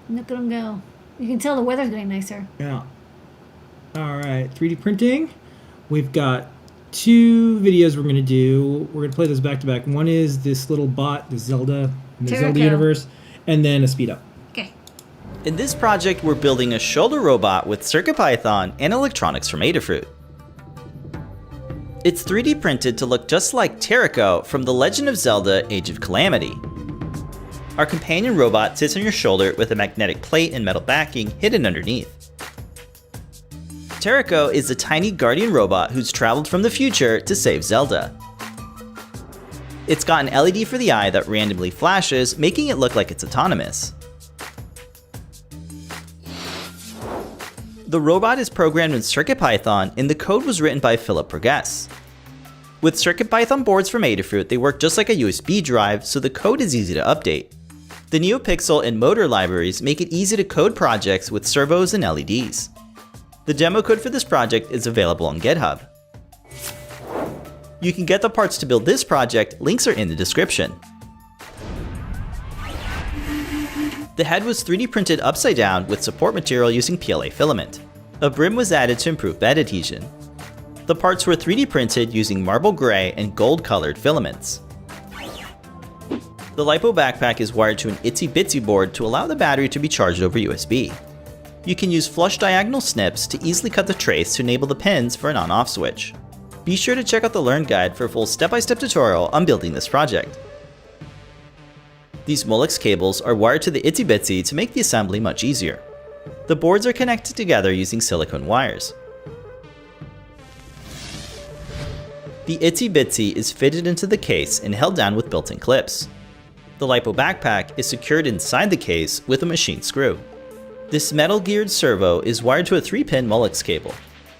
Look at them go. You can tell the weather's getting nicer. Yeah. All right, 3D printing. We've got 2 videos we're going to do. We're going to play those back to back. One is this little bot, the Zelda, in the Terrico. Zelda universe, and then a speed up. Okay. In this project, we're building a shoulder robot with CircuitPython and electronics from Adafruit. It's 3D printed to look just like Terrico from The Legend of Zelda: Age of Calamity. Our companion robot sits on your shoulder with a magnetic plate and metal backing hidden underneath. Terrico is a tiny guardian robot who's traveled from the future to save Zelda. It's got an LED for the eye that randomly flashes, making it look like it's autonomous. The robot is programmed in CircuitPython, and the code was written by Philip Burgess. With CircuitPython boards from Adafruit, they work just like a USB drive, so the code is easy to update. The NeoPixel and motor libraries make it easy to code projects with servos and LEDs. The demo code for this project is available on GitHub. You can get the parts to build this project, links are in the description. The head was 3D printed upside down with support material using PLA filament. A brim was added to improve bed adhesion. The parts were 3D printed using marble gray and gold colored filaments. The LiPo backpack is wired to an Itsy Bitsy board to allow the battery to be charged over USB. You can use flush diagonal snips to easily cut the trace to enable the pins for an on-off switch. Be sure to check out the Learn Guide for a full step-by-step tutorial on building this project. These Molex cables are wired to the Itsy Bitsy to make the assembly much easier. The boards are connected together using silicone wires. The Itsy Bitsy is fitted into the case and held down with built-in clips. The LiPo backpack is secured inside the case with a machine screw. This metal-geared servo is wired to a 3-pin Molex cable.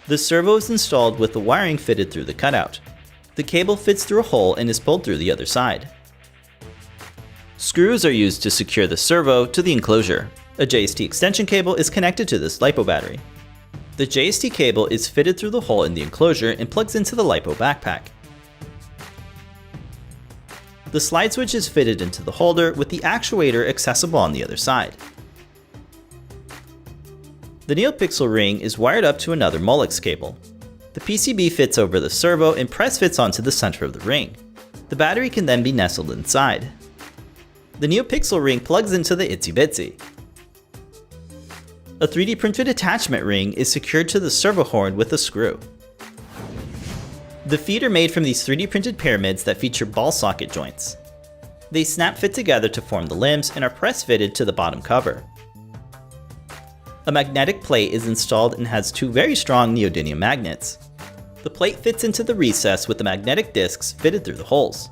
The servo is installed with the wiring fitted through the cutout. The cable fits through a hole and is pulled through the other side. Screws are used to secure the servo to the enclosure. A JST extension cable is connected to this LiPo battery. The JST cable is fitted through the hole in the enclosure and plugs into the LiPo backpack. The slide switch is fitted into the holder with the actuator accessible on the other side. The NeoPixel ring is wired up to another Molex cable. The PCB fits over the servo and press fits onto the center of the ring. The battery can then be nestled inside. The NeoPixel ring plugs into the Itsy Bitsy. A 3D printed attachment ring is secured to the servo horn with a screw. The feet are made from these 3D printed pyramids that feature ball socket joints. They snap fit together to form the limbs and are press fitted to the bottom cover. A magnetic plate is installed and has 2 very strong neodymium magnets. The plate fits into the recess with the magnetic discs fitted through the holes.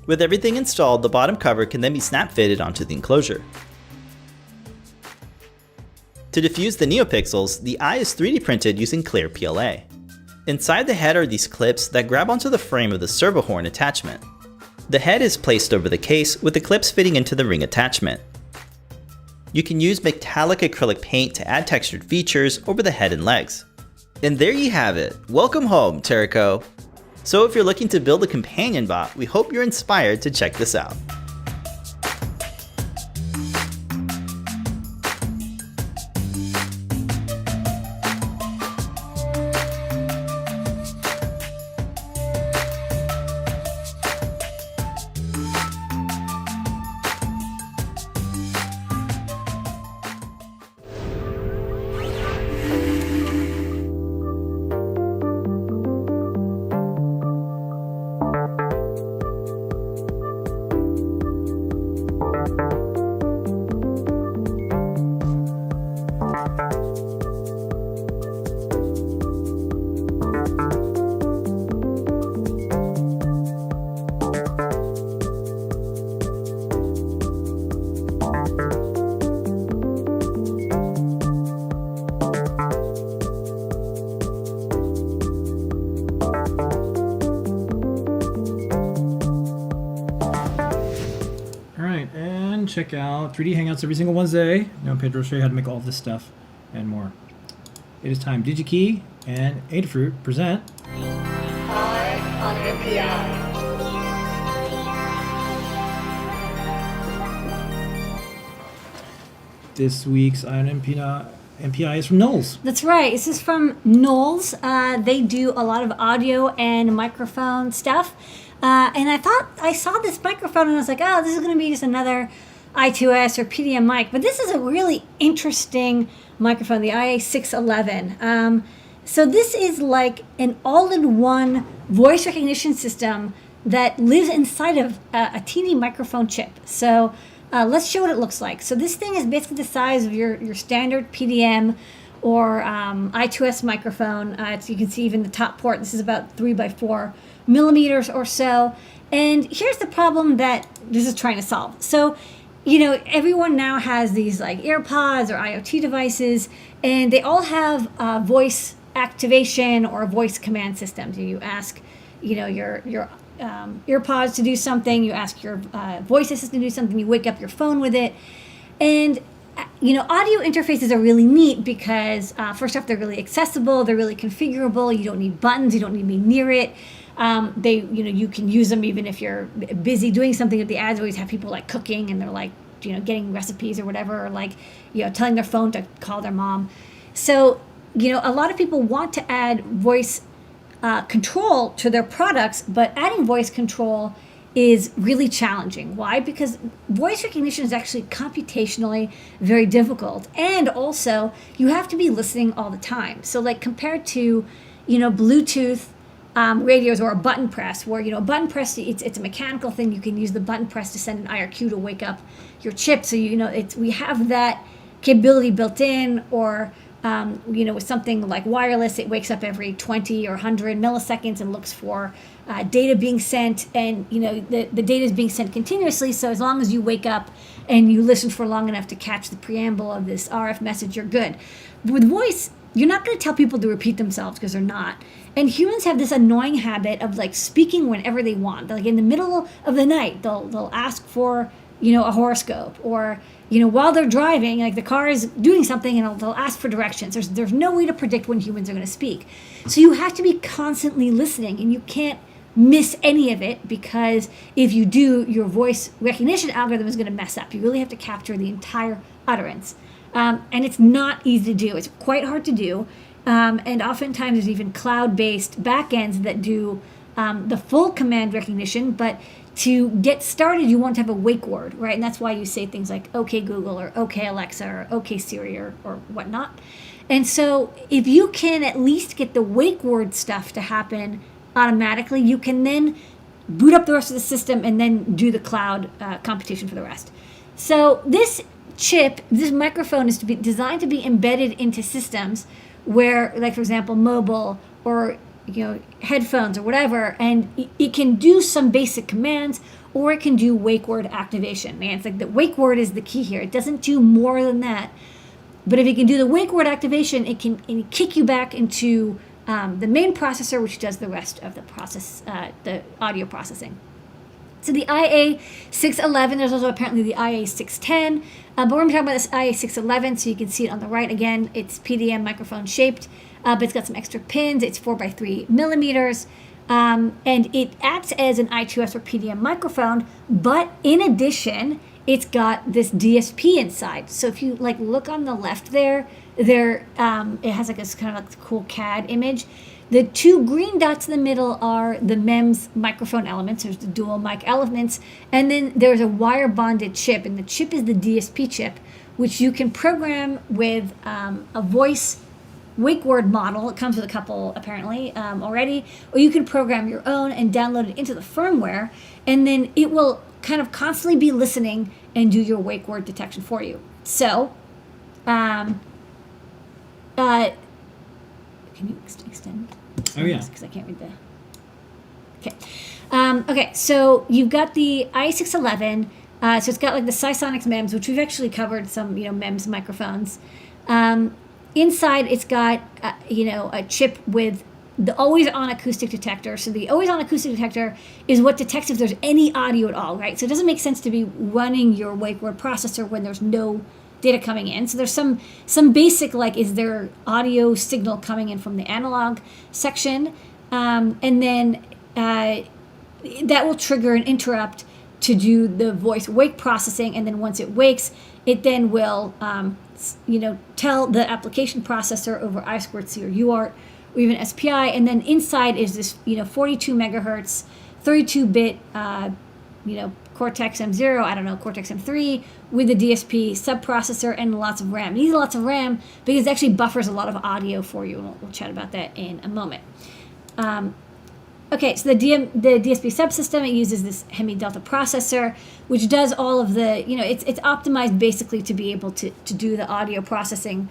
With everything installed, the bottom cover can then be snap fitted onto the enclosure. To diffuse the NeoPixels, the eye is 3D printed using clear PLA. Inside the head are these clips that grab onto the frame of the servo horn attachment. The head is placed over the case with the clips fitting into the ring attachment. You can use metallic acrylic paint to add textured features over the head and legs. And there you have it. Welcome home, Terrico. So if you're looking to build a companion bot, we hope you're inspired to check this out. Check out 3D Hangouts every single Wednesday. Now Pedro will show you how to make all of this stuff and more. It is time. DigiKey and Adafruit present this week's item MPI is from Knowles. That's right. This is from Knowles. They do a lot of audio and microphone stuff. And I thought I saw this microphone and I was like, oh, this is going to be just another I2S or PDM mic, but this is a really interesting microphone, the IA611. So this is like an all-in-one voice recognition system that lives inside of a teeny microphone chip. So let's show what it looks like. So this thing is basically the size of your standard PDM or I2S microphone. You can see even the top port. This is about 3 by 4 millimeters or so. And here's the problem that this is trying to solve. So, everyone now has these like AirPods or IoT devices, and they all have voice activation or voice command systems. You ask, your AirPods to do something. You ask your voice assistant to do something. You wake up your phone with it, and audio interfaces are really neat because first off, they're really accessible. They're really configurable. You don't need buttons. You don't need to be near it. You can use them even if you're busy doing something. The ads always have people like cooking and they're like, getting recipes or whatever, or like, telling their phone to call their mom. So, a lot of people want to add voice control to their products, but adding voice control is really challenging. Why? Because voice recognition is actually computationally very difficult. And also you have to be listening all the time. So like compared to, Bluetooth, radios or a button press where, a button press, it's a mechanical thing. You can use the button press to send an IRQ to wake up your chip. So, we have that capability built in, or, with something like wireless, it wakes up every 20 or 100 milliseconds and looks for data being sent. And, the data is being sent continuously. So as long as you wake up and you listen for long enough to catch the preamble of this RF message, you're good. With voice, you're not going to tell people to repeat themselves because they're not. And humans have this annoying habit of like speaking whenever they want. Like in the middle of the night, they'll ask for, a horoscope, or, while they're driving, like the car is doing something and they'll ask for directions. There's no way to predict when humans are going to speak. So you have to be constantly listening, and you can't miss any of it, because if you do, your voice recognition algorithm is going to mess up. You really have to capture the entire utterance. And it's not easy to do. It's quite hard to do. And oftentimes there's even cloud-based backends that do the full command recognition, but to get started, you want to have a wake word, right? And that's why you say things like, okay, Google, or okay, Alexa, or okay, Siri, or whatnot. And so if you can at least get the wake word stuff to happen automatically, you can then boot up the rest of the system and then do the cloud computation for the rest. So this microphone is designed to be embedded into systems where, like, for example, mobile or headphones or whatever, and it can do some basic commands, or it can do wake word activation. And it's like the wake word is the key here. It doesn't do more than that. But if it can do the wake word activation, it can kick you back into the main processor, which does the rest of the process, the audio processing. So the IA611, there's also apparently the IA610, but we're going to talk about this IA611, so you can see it on the right. Again, it's PDM microphone shaped, but it's got some extra pins. It's 4 by 3 millimeters, and it acts as an I2S or PDM microphone, but in addition, it's got this DSP inside. So if you look on the left there, it has this kind of cool CAD image. The two green dots in the middle are the MEMS microphone elements. There's the dual mic elements. And then there's a wire bonded chip. And the chip is the DSP chip, which you can program with a voice wake word model. It comes with a couple apparently already. Or you can program your own and download it into the firmware. And then it will kind of constantly be listening and do your wake word detection for you. So, can you extend? Oh, yeah. Because I can't read the... Okay. Okay, so you've got the i611. So it's got the Sysonics MEMS, which we've actually covered some, MEMS microphones. Inside, it's got, a chip with the always-on acoustic detector. So the always-on acoustic detector is what detects if there's any audio at all, right? So it doesn't make sense to be running your wake word processor when there's no data coming in. So there's some basic, is there audio signal coming in from the analog section? And then that will trigger an interrupt to do the voice wake processing. And then once it wakes, it then will, tell the application processor over I2C or UART or even SPI. And then inside is this, 42 megahertz, 32-bit Cortex M0, I don't know, Cortex M3 with the DSP subprocessor and lots of RAM. You need lots of RAM because it actually buffers a lot of audio for you, and we'll chat about that in a moment. Okay, so the DSP subsystem, it uses this Hemi Delta processor, which does all of the, it's optimized basically to be able to do the audio processing.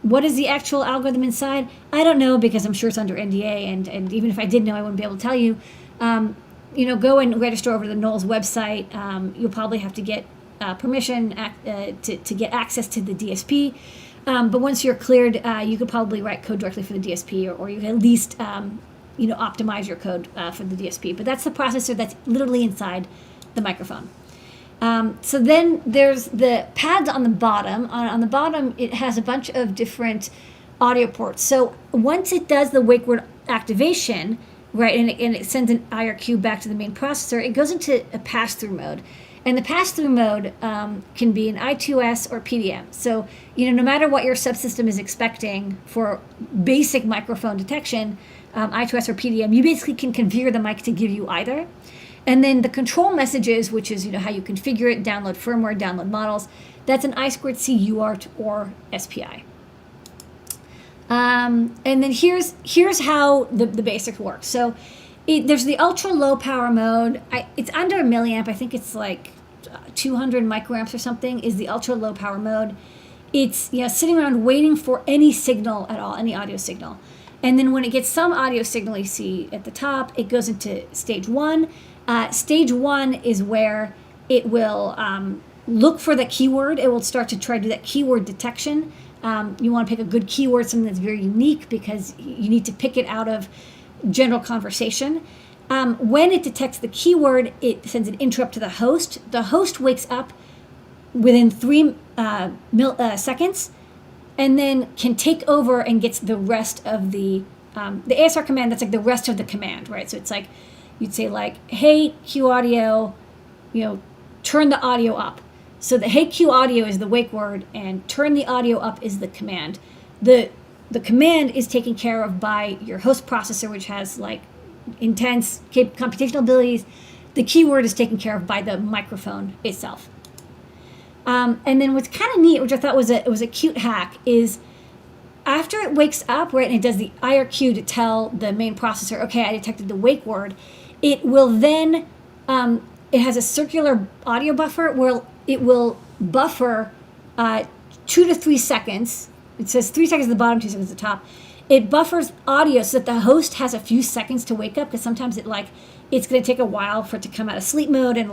What is the actual algorithm inside? I don't know because I'm sure it's under NDA, and even if I did know, I wouldn't be able to tell you. Go and register over to the Knowles website. You'll probably have to get permission to get access to the DSP. But once you're cleared, you could probably write code directly for the DSP, or you can at least optimize your code for the DSP. But that's the processor that's literally inside the microphone. So then there's the pads on the bottom. On the bottom, it has a bunch of different audio ports. So once it does the wake word activation, right, and it sends an IRQ back to the main processor, it goes into a pass-through mode. And the pass-through mode can be an I2S or PDM. So, no matter what your subsystem is expecting for basic microphone detection, I2S or PDM, you basically can configure the mic to give you either. And then the control messages, which is how you configure it, download firmware, download models, that's an I2C UART or SPI. And then here's how the basics work. So there's the ultra low power mode. It's under a milliamp. I think it's like 200 microamps or something is the ultra low power mode. It's sitting around waiting for any signal at all, any audio signal. And then when it gets some audio signal, you see at the top, it goes into stage 1. Stage 1 is where it will look for the keyword. It will start to try to do that keyword detection. You want to pick a good keyword, something that's very unique, because you need to pick it out of general conversation. When it detects the keyword, it sends an interrupt to the host. The host wakes up within 3 seconds, and then can take over and gets the rest of the ASR command. That's like the rest of the command, right? So it's like you'd say like, "Hey Q audio, turn the audio up." So the "Hey Q audio" is the wake word, and "turn the audio up" is the command. The command is taken care of by your host processor, which has like intense computational abilities. The keyword is taken care of by the microphone itself. And then what's kind of neat, which I thought was a cute hack, is after it wakes up, right, and it does the IRQ to tell the main processor, okay, I detected the wake word, it will then, it has a circular audio buffer where it will buffer 2 to 3 seconds. It says 3 seconds at the bottom, 2 seconds at the top. It buffers audio so that the host has a few seconds to wake up, because sometimes it's going to take a while for it to come out of sleep mode and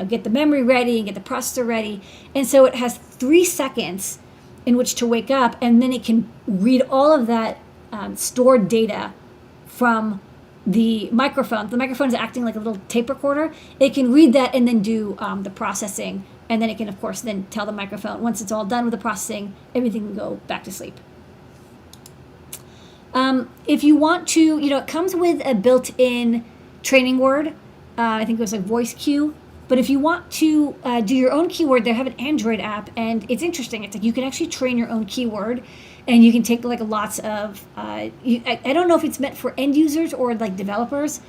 get the memory ready and get the processor ready. And so it has 3 seconds in which to wake up, and then it can read all of that stored data from the microphone. The microphone is acting like a little tape recorder. It can read that and then do the processing, and then it can, of course, then tell the microphone, once it's all done with the processing, everything can go back to sleep. If you want to, it comes with a built-in training word. I think it was like voice cue. But if you want to do your own keyword, they have an Android app, and it's interesting. It's like you can actually train your own keyword, and you can take like lots of. I don't know if it's meant for end users or like developers,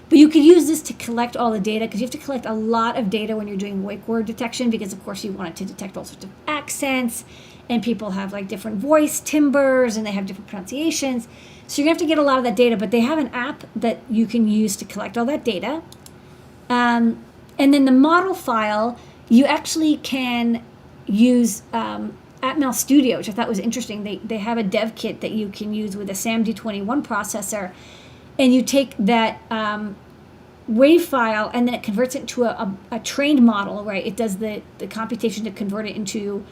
but you could use this to collect all the data, because you have to collect a lot of data when you're doing wake word detection, because of course you want it to detect all sorts of accents, and people have like different voice timbres and they have different pronunciations. So you're gonna have to get a lot of that data, but they have an app that you can use to collect all that data. And then the model file, you actually can use Atmel Studio, which I thought was interesting. They have a dev kit that you can use with a SAMD21 processor, and you take that wave file and then it converts it into a trained model, right? It does the computation to convert it into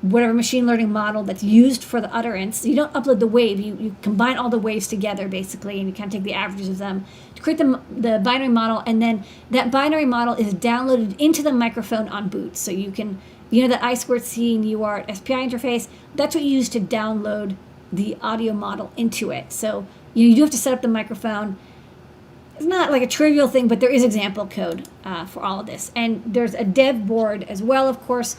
whatever machine learning model that's used for the utterance. You don't upload the wave, you combine all the waves together basically, and you kind of take the averages of them to create the binary model, and then that binary model is downloaded into the microphone on boot. So you can, that I2C and UART SPI interface, that's what you use to download the audio model into it. So you do have to set up the microphone. It's not like a trivial thing, but there is example code for all of this. And there's a dev board as well, of course.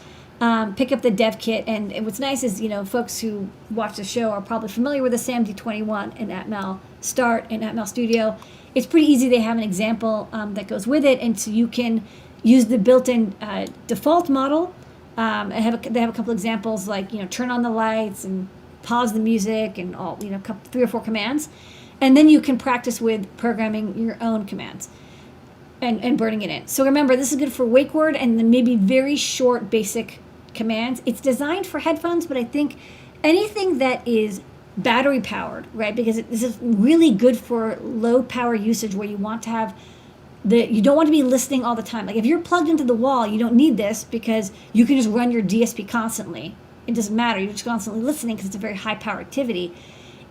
Pick up the dev kit, and what's nice is, folks who watch the show are probably familiar with the SAMD21 and Atmel Start and Atmel Studio. it's pretty easy. They have an example that goes with it, and so you can use the built-in default model. They have a couple examples like, turn on the lights and pause the music and all, 3 or 4 commands. And then you can practice with programming your own commands and burning it in. So remember, this is good for wake word and then maybe very short basic commands. It's designed for headphones, but I think anything that is battery powered, right? Because this is really good for low power usage where you want to have you don't want to be listening all the time. Like if you're plugged into the wall, you don't need this because you can just run your DSP constantly. It doesn't matter. You're just constantly listening because it's a very high power activity.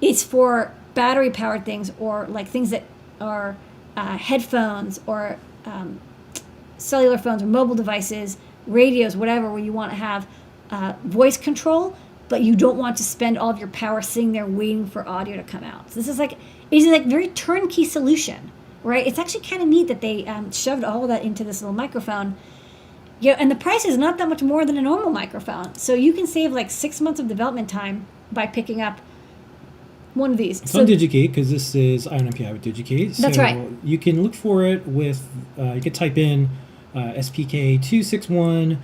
It's for battery powered things or like things that are headphones or cellular phones or mobile devices, radios, whatever, where you want to have voice control, but you don't want to spend all of your power sitting there waiting for audio to come out. So this is like very turnkey solution, right? It's actually kind of neat that they shoved all of that into this little microphone. And the price is not that much more than a normal microphone. So you can save like 6 months of development time by picking up one of these. It's on DigiKey because this is ION-MPI with DigiKey. That's right. You can look for it with, you could type in SPK2611H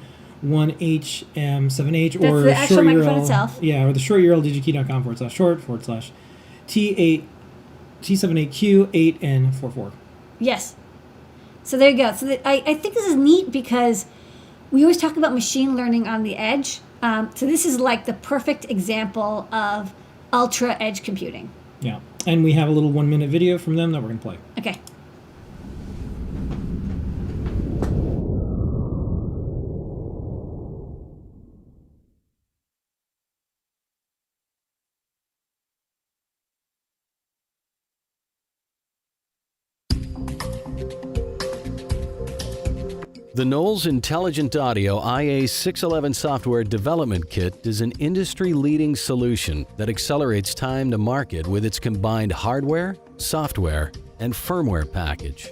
M7H That's or the actual short microphone URL, itself. Yeah, or the short URL digikey.com/short/T78Q8N44. Yes. So there you go. So I think this is neat because we always talk about machine learning on the edge. So this is like the perfect example of ultra edge computing. Yeah. And we have a little 1-minute video from them that we're going to play. Okay. The Knowles Intelligent Audio IA611 software development kit is an industry-leading solution that accelerates time to market with its combined hardware, software, and firmware package.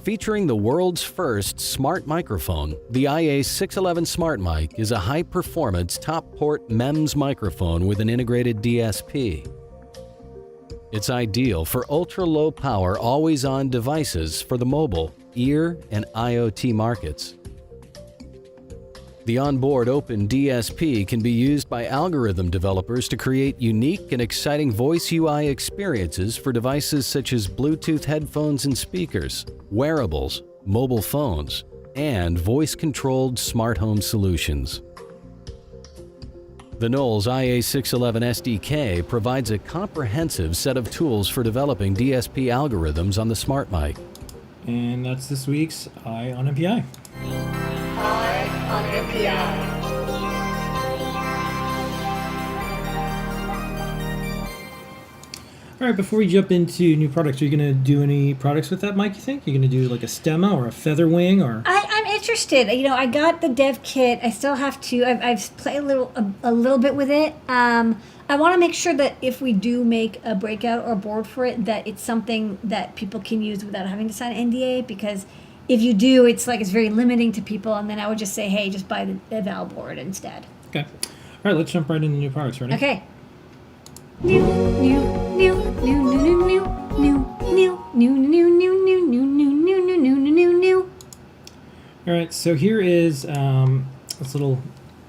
Featuring the world's first smart microphone, the IA611 Smart Mic is a high-performance top-port MEMS microphone with an integrated DSP. It's ideal for ultra-low power, always-on devices for the mobile, ear, and IoT markets. The onboard open DSP can be used by algorithm developers to create unique and exciting voice UI experiences for devices such as Bluetooth headphones and speakers, wearables, mobile phones, and voice-controlled smart home solutions. The Knowles IA611 SDK provides a comprehensive set of tools for developing DSP algorithms on the Smart Mic. And that's this week's Eye on MPI. Eye on MPI. All right, before we jump into new products, are you going to do any products with that mic, you think? You're going to do like a stemma or a feather wing or... I'm interested. I got the dev kit. I still have to. I've played a little bit with it. I want to make sure that if we do make a breakout or board for it, that it's something that people can use without having to sign an NDA. Because if you do, it's very limiting to people. And then I would just say, hey, just buy the eval board instead. Okay. All right, let's jump right into new products. Ready? Okay. New, new, new, new, new, new, new, new, new, new, new, new, new, new, new, new, new, new, new. All right, so here is this little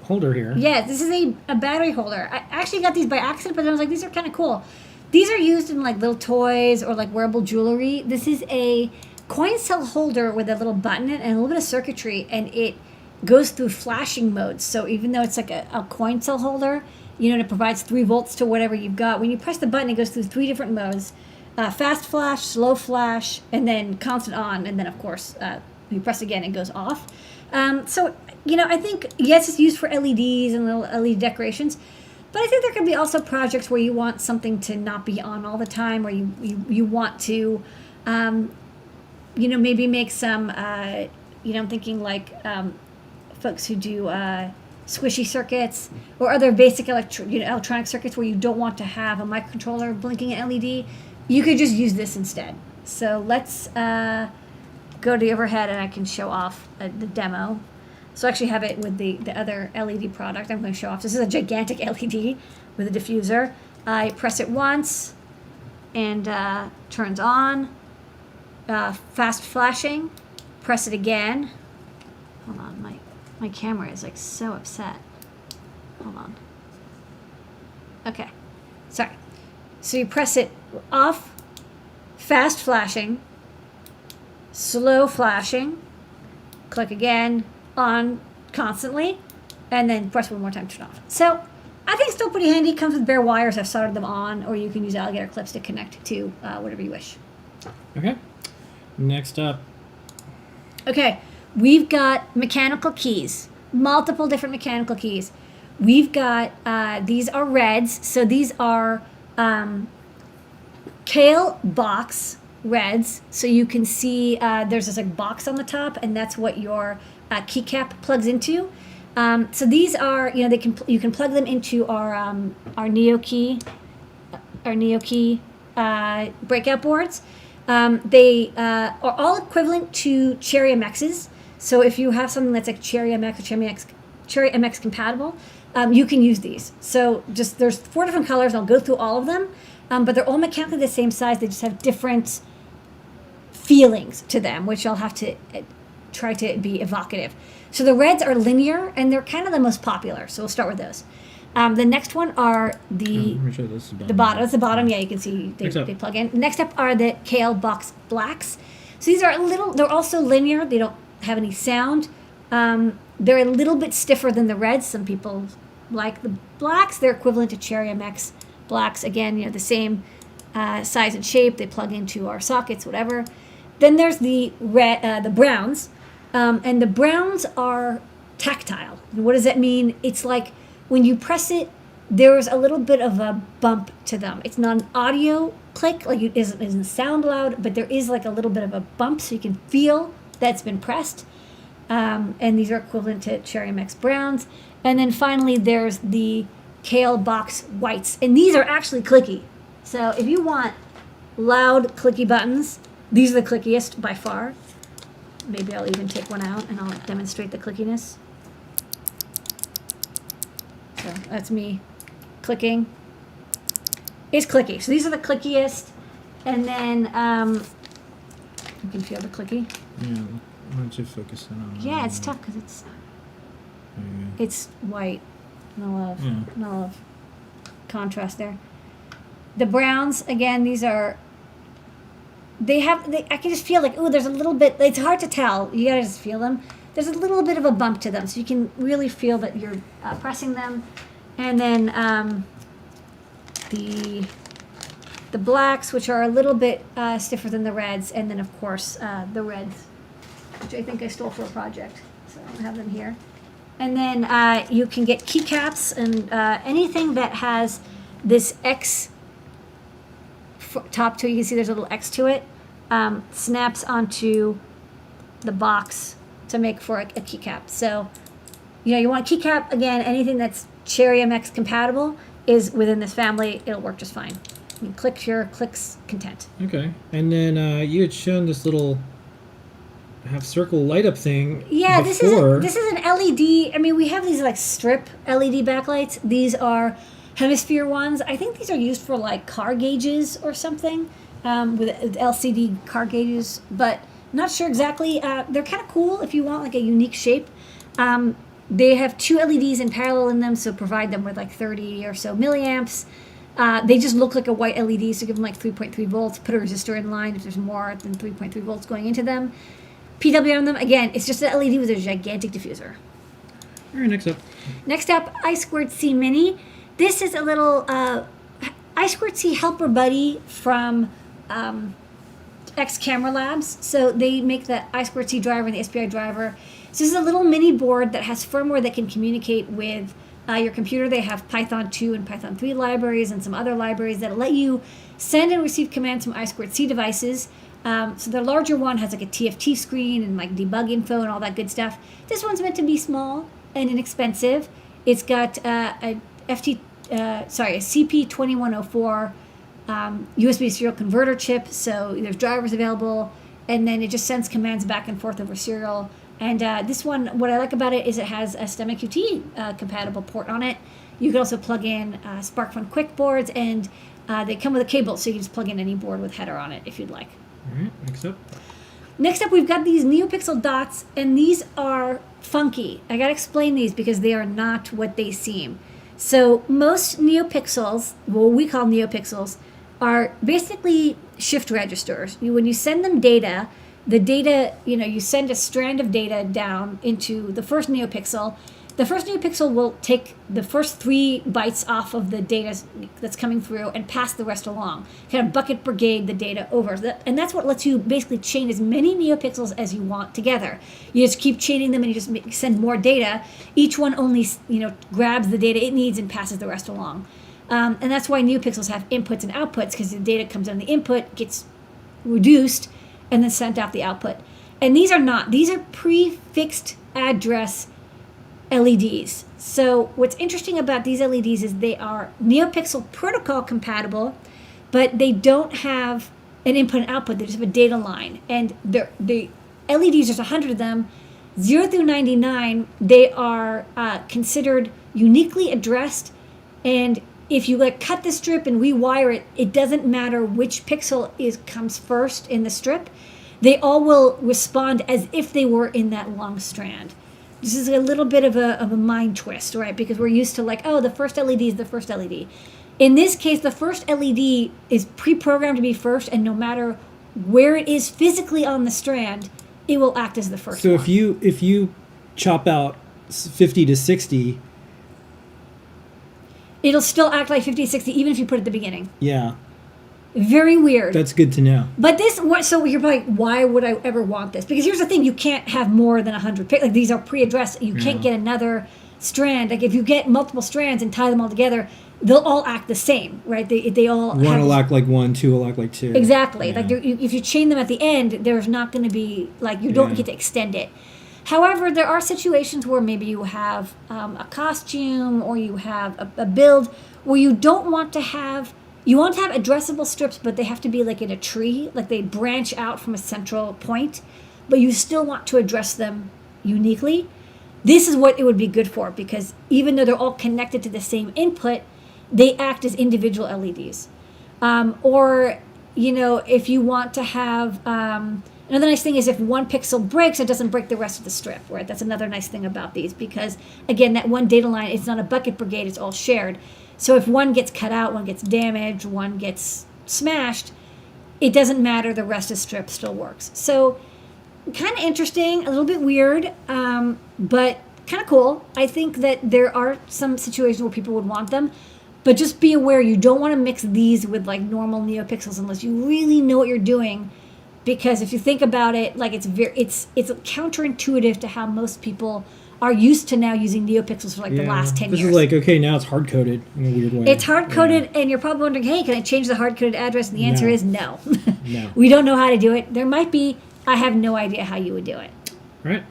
holder here. Yeah, this is a battery holder. I actually got these by accident, but I was like, these are kind of cool. These are used in like little toys or like wearable jewelry. This is a coin cell holder with a little button and a little bit of circuitry, and it goes through flashing modes. So even though it's like a coin cell holder, it provides 3 volts to whatever you've got. When you press the button, it goes through 3 different modes. Fast flash, slow flash, and then constant on. And then, of course, you press again, it goes off. So, I think, yes, it's used for LEDs and little LED decorations. But I think there could be also projects where you want something to not be on all the time, or you want to, maybe make some, I'm thinking like folks who do squishy circuits or other basic electronic circuits where you don't want to have a microcontroller blinking an LED. You could just use this instead. So let's go to the overhead and I can show off the demo. So I actually have it with the other LED product I'm going to show off. This is a gigantic LED with a diffuser. I press it once, and turns on. Fast flashing. Press it again. Hold on, my camera is like so upset. Hold on. Okay, sorry. So you press it off, fast flashing, slow flashing, click again, on constantly, and then press one more time to turn off. So I think it's still pretty handy. Comes with bare wires. I've soldered them on, or you can use alligator clips to connect to whatever you wish. Okay. Next up. Okay, we've got mechanical keys, multiple different mechanical keys. We've got, these are reds, so these are Kale box reds. So you can see there's this like box on the top, and that's what your keycap plugs into. So these are, you know, you can plug them into our Neo key breakout boards. They are all equivalent to Cherry MXs. So if you have something that's like Cherry MX or Cherry MX compatible, you can use these. So just there's 4 different colors. I'll go through all of them, but they're all mechanically the same size. They just have different feelings to them, which I'll have to try to be evocative. So the reds are linear, and they're kind of the most popular. So we'll start with those. The next one are the bottom. That's the bottom. Yeah, you can see they plug in. Next up are the Kale box blacks. So these are they're also linear. They don't have any sound. They're a little bit stiffer than the reds. Some people like the blacks. They're equivalent to Cherry MX blacks. Again, you know, the same size and shape. They plug into our sockets, whatever. Then there's the browns. And the browns are tactile. And what does that mean? It's like when you press it, there's a little bit of a bump to them. It's not an audio click, like it doesn't sound loud, but there is like a little bit of a bump, so you can feel that it's been pressed. And these are equivalent to Cherry MX browns. And then finally, there's the Kale box whites. And these are actually clicky. So if you want loud clicky buttons, these are the clickiest by far. Maybe I'll even take one out and I'll demonstrate the clickiness. So that's me clicking. It's clicky. So these are the clickiest. And then you can feel the clicky. Yeah, why don't you focus in on Yeah, it's tough because it's white. No love. Contrast there. The browns, again, these are, I can just feel like, ooh, there's a little bit, it's hard to tell. You gotta just feel them. There's a little bit of a bump to them, so you can really feel that you're pressing them. And then the blacks, which are a little bit stiffer than the reds, and then of course the reds, which I think I stole for a project, so I have them here. And then you can get keycaps and anything that has this X top to it. You can see there's a little X to it. Snaps onto the box to make for a keycap. So, you know, you want a keycap, again, anything that's Cherry MX compatible is within this family. It'll work just fine. You click your clicks content. Okay. And then you had shown this little half circle light up thing. Yeah, before. this is an LED. I mean, we have these like strip LED backlights. These are hemisphere ones. I think these are used for like car gauges or something, with LCD car gauges, but not sure exactly. They're kind of cool if you want like a unique shape. They have 2 LEDs in parallel in them, so provide them with like 30 or so milliamps. They just look like a white LED, so give them like 3.3 volts. Put a resistor in line if there's more than 3.3 volts going into them. PW on them, again, it's just an LED with a gigantic diffuser. All right, next up. Next up, I2C Mini. This is a little I2C helper buddy from X Camera Labs. So they make the I2C driver and the SPI driver. So this is a little mini board that has firmware that can communicate with your computer. They have Python 2 and Python 3 libraries and some other libraries that let you send and receive commands from I2C devices. So the larger one has like a TFT screen and like debug info and all that good stuff. This one's meant to be small and inexpensive. It's got a CP2104 USB serial converter chip, so there's drivers available, and then it just sends commands back and forth over serial. And this one, what I like about it is it has a STEMMA-QT compatible port on it. You can also plug in SparkFun Quick boards, and They come with a cable, so you can just plug in any board with header on it if you'd like. All right, next up. Next up, we've got these NeoPixel dots, and these are funky. I gotta explain these because they are not what they seem. So most NeoPixels, what we call NeoPixels, are basically shift registers. When you send them data, the data, you send a strand of data down into the first NeoPixel. The first NeoPixel will take the first 3 bytes off of the data that's coming through and pass the rest along. Kind of bucket brigade the data over. And that's what lets you basically chain as many NeoPixels as you want together. You just keep chaining them and you just send more data. Each one only, grabs the data it needs and passes the rest along. And that's why NeoPixels have inputs and outputs, because the data comes on the input, gets reduced, and then sent off the output. And these are not. These are prefixed address LEDs. So what's interesting about these LEDs is they are NeoPixel protocol compatible, but they don't have an input and output. They just have a data line. And the LEDs, there's 100 of them. 0 through 99, they are considered uniquely addressed. And if you cut the strip and rewire it, it doesn't matter which pixel comes first in the strip. They all will respond as if they were in that long strand. This is a little bit of a mind twist, right? Because we're used to the first LED is the first LED. In this case, the first LED is pre-programmed to be first, and no matter where it is physically on the strand, it will act as the first So one. if you chop out 50 to 60, it'll still act like 50, 60, even if you put it at the beginning. yeah, Very weird. that's good to know. But so you're like, why would I ever want this? Because here's the thing, you can't have more than 100 pixels. These are pre-addressed. You can't get another strand. If you get multiple strands and tie them all together, they'll all act the same, right? They all One will act like 1, 2 will act like 2. Exactly. Yeah. If you chain them at the end, there's not going to be, you don't get to extend it. However, there are situations where maybe you have a costume or you have a build where you don't want to have... You want to have addressable strips, but they have to be in a tree, they branch out from a central point, but you still want to address them uniquely. This is what it would be good for, because even though they're all connected to the same input, they act as individual LEDs. Or, if you want to have... another nice thing is if one pixel breaks, it doesn't break the rest of the strip, right? That's another nice thing about these, because, again, that one data line, it's not a bucket brigade, it's all shared. So if one gets cut out, one gets damaged, one gets smashed, it doesn't matter. The rest of the strip still works. So kind of interesting, a little bit weird, but kind of cool. I think that there are some situations where people would want them, but just be aware you don't want to mix these with normal NeoPixels unless you really know what you're doing. Because if you think about it, it's counterintuitive to how most people are used to now using NeoPixels for the last 10 This years. is okay, now it's hard-coded in a weird way. It's hard-coded, and you're probably wondering, hey, can I change the hard-coded address? And the answer No. is no. No. We don't know how to do it. There might be. I have no idea how you would do it. All right.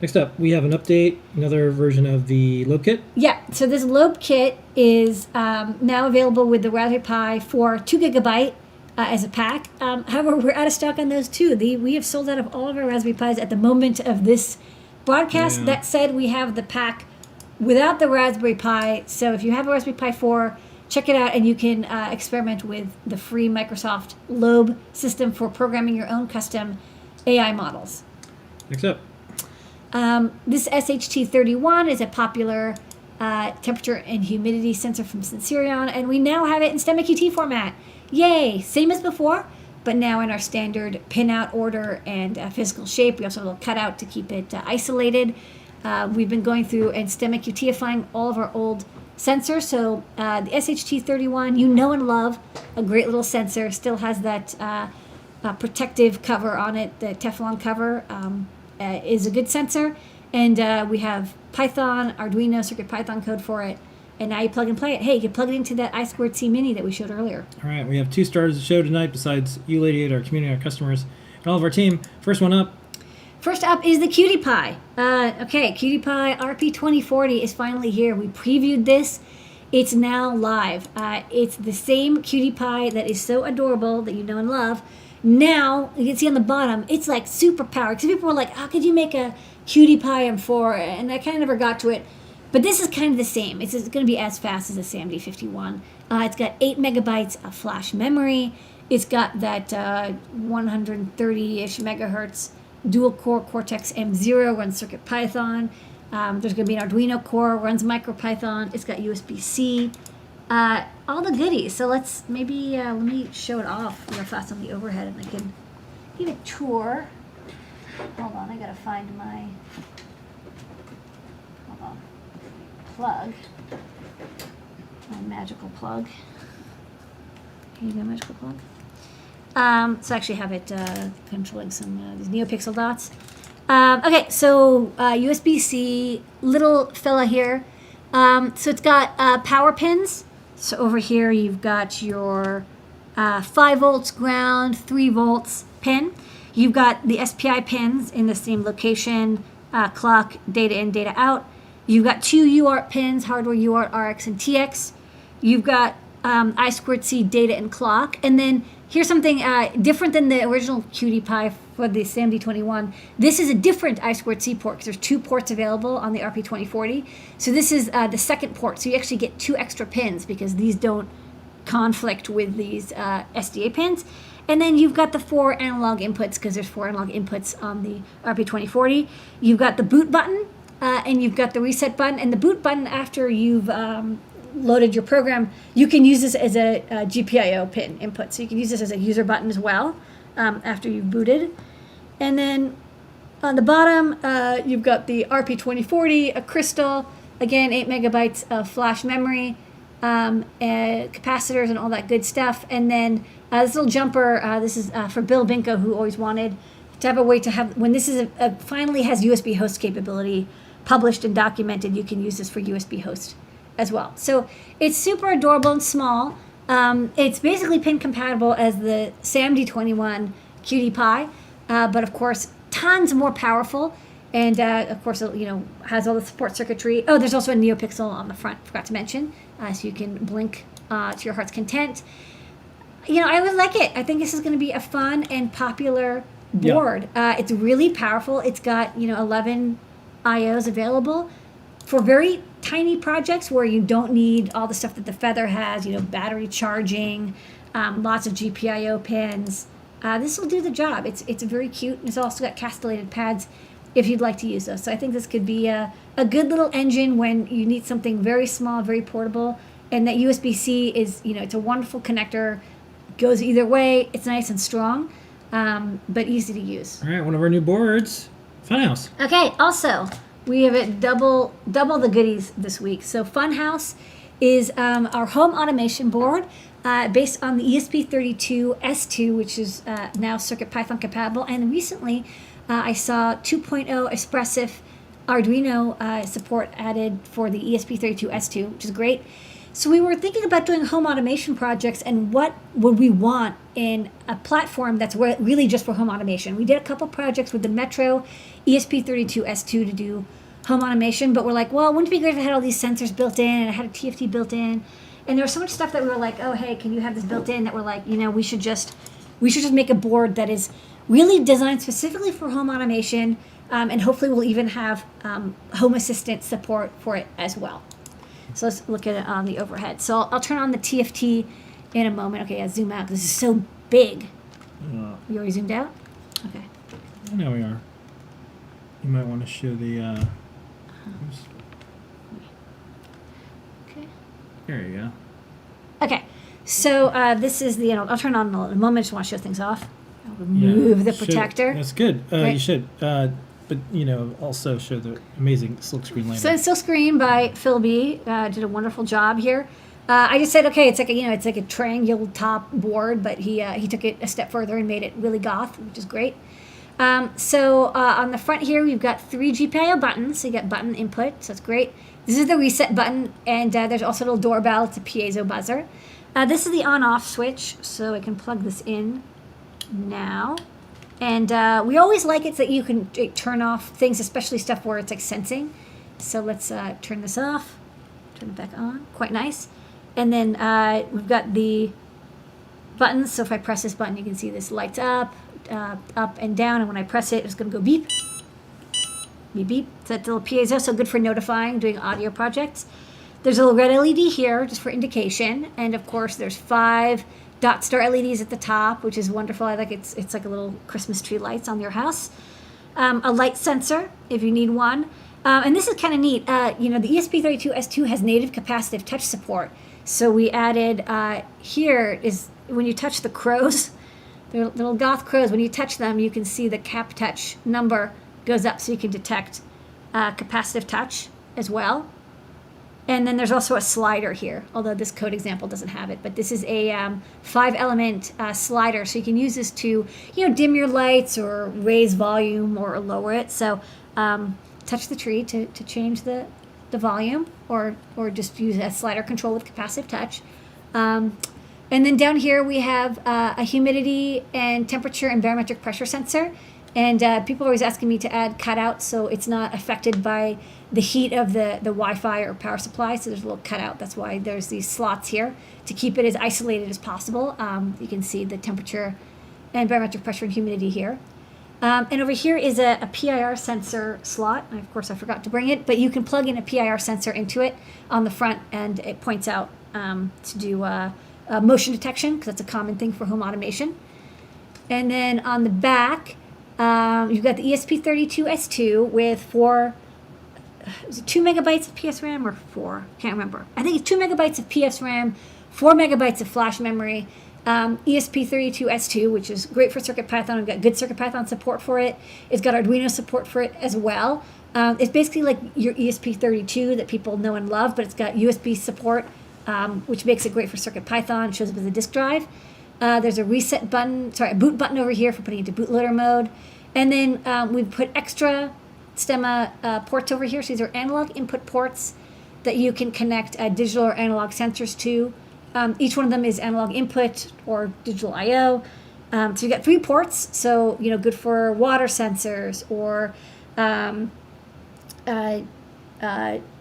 Next up, we have an update, another version of the Lobe Kit. Yeah, so this Lobe Kit is now available with the Raspberry Pi for 2 gigabyte as a pack. However, we're out of stock on those too. We have sold out of all of our Raspberry Pis at the moment of this broadcast. Yeah. That said, we have the pack without the Raspberry Pi. So if you have a Raspberry Pi 4, check it out, and you can experiment with the free Microsoft Lobe system for programming your own custom AI models. Next up. This SHT31 is a popular temperature and humidity sensor from Sensorion, and we now have it in STEMMAQT format. Yay! Same as before, but now in our standard pinout order and physical shape. We also have a little cutout to keep it isolated. We've been going through and STEMMAQT-ifying all of our old sensors. So the SHT31, you know and love, a great little sensor, still has that protective cover on it, the Teflon cover. Is a good sensor, and we have Python, Arduino, CircuitPython code for it, and now you plug and play it. Hey, you can plug it into that I2C Mini that we showed earlier. All right, we have 2 stars of the show tonight besides you, Lady, our community, our customers, and all of our team. First one up. First up is the Cutie Pie. Cutie Pie RP2040 is finally here. We previewed this. It's now live. It's the same Cutie Pie that is so adorable that you know and love. Now, you can see on the bottom, it's super powered. Because people were like, how could you make a Cutie Pie M4? And I kind of never got to it. But this is kind of the same. It's going to be as fast as the SAMD51. It's got 8 megabytes of flash memory. It's got that 130-ish megahertz dual-core Cortex M0, runs CircuitPython. There's going to be an Arduino core, runs MicroPython. It's got USB-C. All the goodies. So let's let me show it off real fast on the overhead, and I can give a tour. Hold on, I gotta find my plug. My magical plug. Here you go, magical plug. So I actually have it controlling some these NeoPixel dots. Okay, so USB-C, little fella here. So it's got power pins. So over here you've got your 5 volts ground, 3 volts pin. You've got the SPI pins in the same location, clock, data in, data out. You've got 2 UART pins, hardware UART, RX and TX. You've got I2C data and clock. And then here's something different than the original QT Py for the SAMD21. This is a different I2C port because there's 2 ports available on the RP2040. So this is the second port. So you actually get 2 extra pins because these don't conflict with these SDA pins. And then you've got the 4 analog inputs because there's 4 analog inputs on the RP2040. You've got the boot button and you've got the reset button. And the boot button, after you've loaded your program, you can use this as a GPIO pin input. So you can use this as a user button as well after you've booted. And then on the bottom, you've got the RP2040, a crystal, again, 8 megabytes of flash memory, and capacitors and all that good stuff. And then this little jumper, this is for Bill Binko, who always wanted to have a way to have, when this is finally has USB host capability published and documented, you can use this for USB host as well. So it's super adorable and small. It's basically pin compatible as the SAMD21 QT Py, but of course tons more powerful, and of course it, has all the support circuitry. Oh, there's also a NeoPixel on the front, forgot to mention, so you can blink to your heart's content. I would like it. I think this is going to be a fun and popular board. Yeah. It's really powerful. It's got 11 IOs available for very tiny projects where you don't need all the stuff that the Feather has, battery charging, lots of GPIO pins. This will do the job. It's very cute. It's also got castellated pads if you'd like to use those. So I think this could be a good little engine when you need something very small, very portable. And that USB-C is, it's a wonderful connector. Goes either way. It's nice and strong, but easy to use. All right, one of our new boards, Funhouse. Okay, also, we have it double the goodies this week. So Funhouse is our home automation board based on the ESP32S2, which is now CircuitPython compatible. And recently, I saw 2.0 Expressive Arduino support added for the ESP32S2, which is great. So we were thinking about doing home automation projects and what would we want in a platform that's really just for home automation. We did a couple projects with the Metro ESP32S2 to do home automation, but we're like, well, wouldn't it be great if it had all these sensors built in and it had a TFT built in? And there was so much stuff that we were like, oh, hey, can you have this built in? That we're like, we should just make a board that is really designed specifically for home automation, and hopefully we'll even have Home Assistant support for it as well. So let's look at it on the overhead. So I'll turn on the TFT in a moment. Okay, I'll zoom out. This is so big. You already zoomed out? Okay. Now we are. You might want to show the... Okay. There you go. Okay. So this is the... I'll turn on in a moment. I just want to show things off. I'll remove the protector. That's good. You should. But, also show the amazing silkscreen layout. So it's Silkscreen by Phil B. Did a wonderful job here. I just said, okay, it's like a triangular top board, but he took it a step further and made it really goth, which is great. So on the front here, we've got 3 GPIO buttons. So you got button input, so that's great. This is the reset button, and there's also a little doorbell. It's a piezo buzzer. This is the on-off switch, so I can plug this in now. And we always like it so that you can turn off things, especially stuff where it's like sensing. So let's turn this off, turn it back on. Quite nice. And then we've got the buttons. So if I press this button, you can see this lights up and down. And when I press it, it's going to go beep, beep, beep. So that's a little piezo, so good for notifying, doing audio projects. There's a little red LED here just for indication, and of course there's 5 dot star LEDs at the top, which is wonderful. I like it's like a little Christmas tree lights on your house. A light sensor if you need one, and this is kind of neat. You know, the ESP32S2 has native capacitive touch support, so we added here is when you touch the crows, the little goth crows. When you touch them, you can see the cap touch number goes up, so you can detect capacitive touch as well. And then there's also a slider here, although this code example doesn't have it. But this is a 5-element slider, so you can use this to, you know, dim your lights or raise volume or lower it. So touch the tree to change the volume, or just use a slider control with capacitive touch. And then down here we have a humidity and temperature and barometric pressure sensor. And people are always asking me to add cutouts so it's not affected by the heat of the Wi-Fi or power supply. So there's a little cutout. That's why there's these slots here to keep it as isolated as possible. You can see the temperature and barometric pressure and humidity here. And over here is a PIR sensor slot. And of course, I forgot to bring it, but you can plug in a PIR sensor into it on the front, and it points out to do motion detection, because that's a common thing for home automation. And then on the back, you've got the ESP32S2 with 2 megabytes of PSRAM or 4? Can't remember. I think it's 2 megabytes of PSRAM, 4 megabytes of flash memory. ESP32S2, which is great for CircuitPython. We've got good CircuitPython support for it. It's got Arduino support for it as well. It's basically like your ESP32 that people know and love, but it's got USB support, which makes it great for CircuitPython. It shows up as a disk drive. There's a reset button, a boot button over here for putting it into bootloader mode. And then we've put extra stemma ports over here. So these are analog input ports that you can connect digital or analog sensors to. Each one of them is analog input or digital I/O. So you got 3 ports. So, you know, good for water sensors or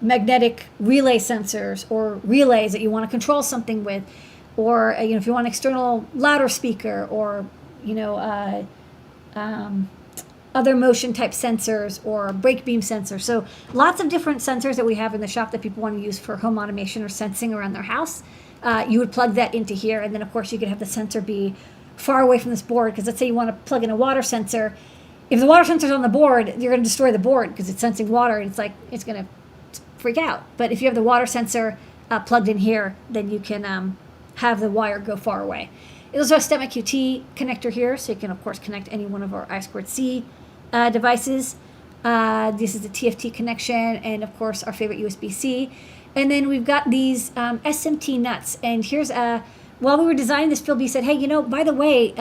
magnetic relay sensors, or relays that you want to control something with, or you know, if you want an external louder speaker, or you know, other motion type sensors or brake beam sensors. So lots of different sensors that we have in the shop that people want to use for home automation or sensing around their house. You would plug that into here, and then of course you could have the sensor be far away from this board, because let's say you want to plug in a water sensor. If the water sensor's on the board, you're going to destroy the board because it's sensing water, and it's going to freak out. But if you have the water sensor plugged in here, then you can have the wire go far away. There's also a STEMMA QT connector here, so you can of course connect any one of our I2C devices. This is the TFT connection, and of course our favorite USB-C. And then we've got these SMT nuts. And here's while we were designing this, Phil B said, hey, you know, by the way,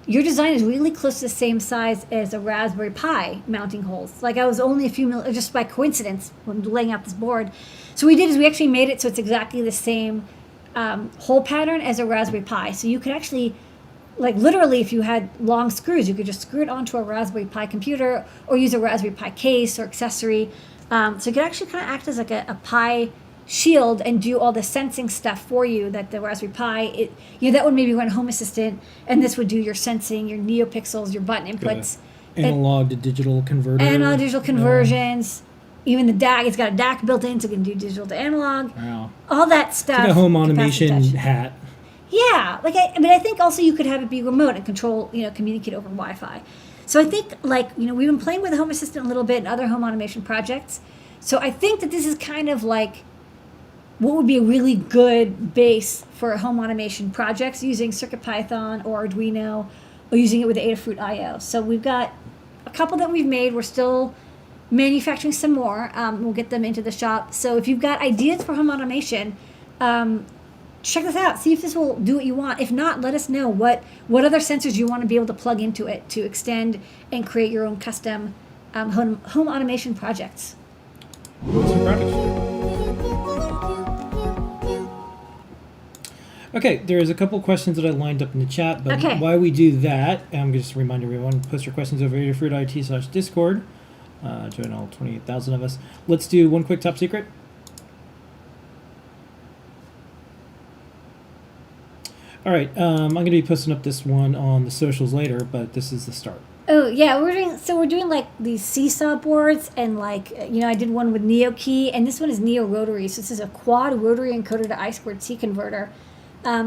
your design is really close to the same size as a Raspberry Pi mounting holes. Like I was only a few just by coincidence when laying out this board. So what we did is we actually made it so it's exactly the same hole pattern as a Raspberry Pi. So you could actually, like literally, if you had long screws, you could just screw it onto a Raspberry Pi computer or use a Raspberry Pi case or accessory. So it could actually kind of act as like a Pi shield and do all the sensing stuff for you that the Raspberry Pi, that would maybe run Home Assistant, and this would do your sensing, your NeoPixels, your button inputs. Analog to digital converter. Analog digital conversions. Even the DAC, it's got a DAC built in, so it can do digital to analog. Wow. All that stuff. It's like a home automation hat. Yeah, I think also you could have it be remote and control, communicate over Wi-Fi. So I think, we've been playing with the Home Assistant a little bit and other home automation projects. So I think that this is kind of like what would be a really good base for home automation projects using CircuitPython or Arduino, or using it with the Adafruit I/O. So we've got a couple that we've made. We're still manufacturing some more. We'll get them into the shop. So if you've got ideas for home automation, check this out. See if this will do what you want. If not, let us know what other sensors you want to be able to plug into it to extend and create your own custom home automation projects. Okay, there's a couple questions that I lined up in the chat, but Okay. while we do that, I'm going to just remind everyone, post your questions over here, Adafruit.it/Discord. Join all 28,000 of us. Let's do one quick top secret. All All right, I'm going to be posting up this one on the socials later, but this is the start. Oh yeah, we're doing like these seesaw boards, and like I did one with NeoKey, and this one is Neo Rotary. So this is a quad rotary encoder to I2C converter.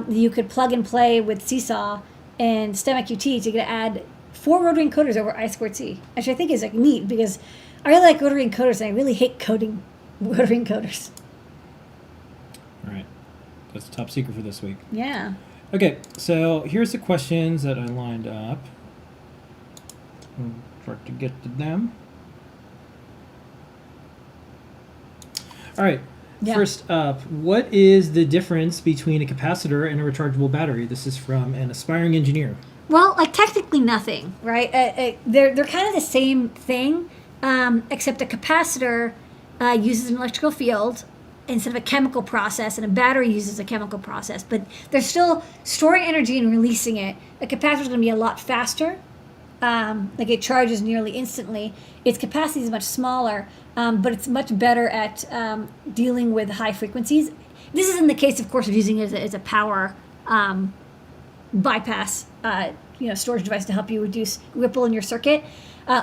You could plug and play with Seesaw and STEMMA QT to add 4 rotary encoders over I2C, which I think is like neat because I really like rotary encoders and I really hate coding rotary encoders. All right, that's top secret for this week. Yeah. Okay, so here's the questions that I lined up. I'll try to get to them. All right. Yeah. First up, what is the difference between a capacitor and a rechargeable battery? This is from an aspiring engineer. Well, like technically nothing, right? They're kind of the same thing, except a capacitor uses an electrical field instead of a chemical process, and a battery uses a chemical process. But they're still storing energy and releasing it. A capacitor is going to be a lot faster. Like it charges nearly instantly. Its capacity is much smaller, but it's much better at dealing with high frequencies. This is in the case, of course, of using it as a power bypass, storage device to help you reduce ripple in your circuit.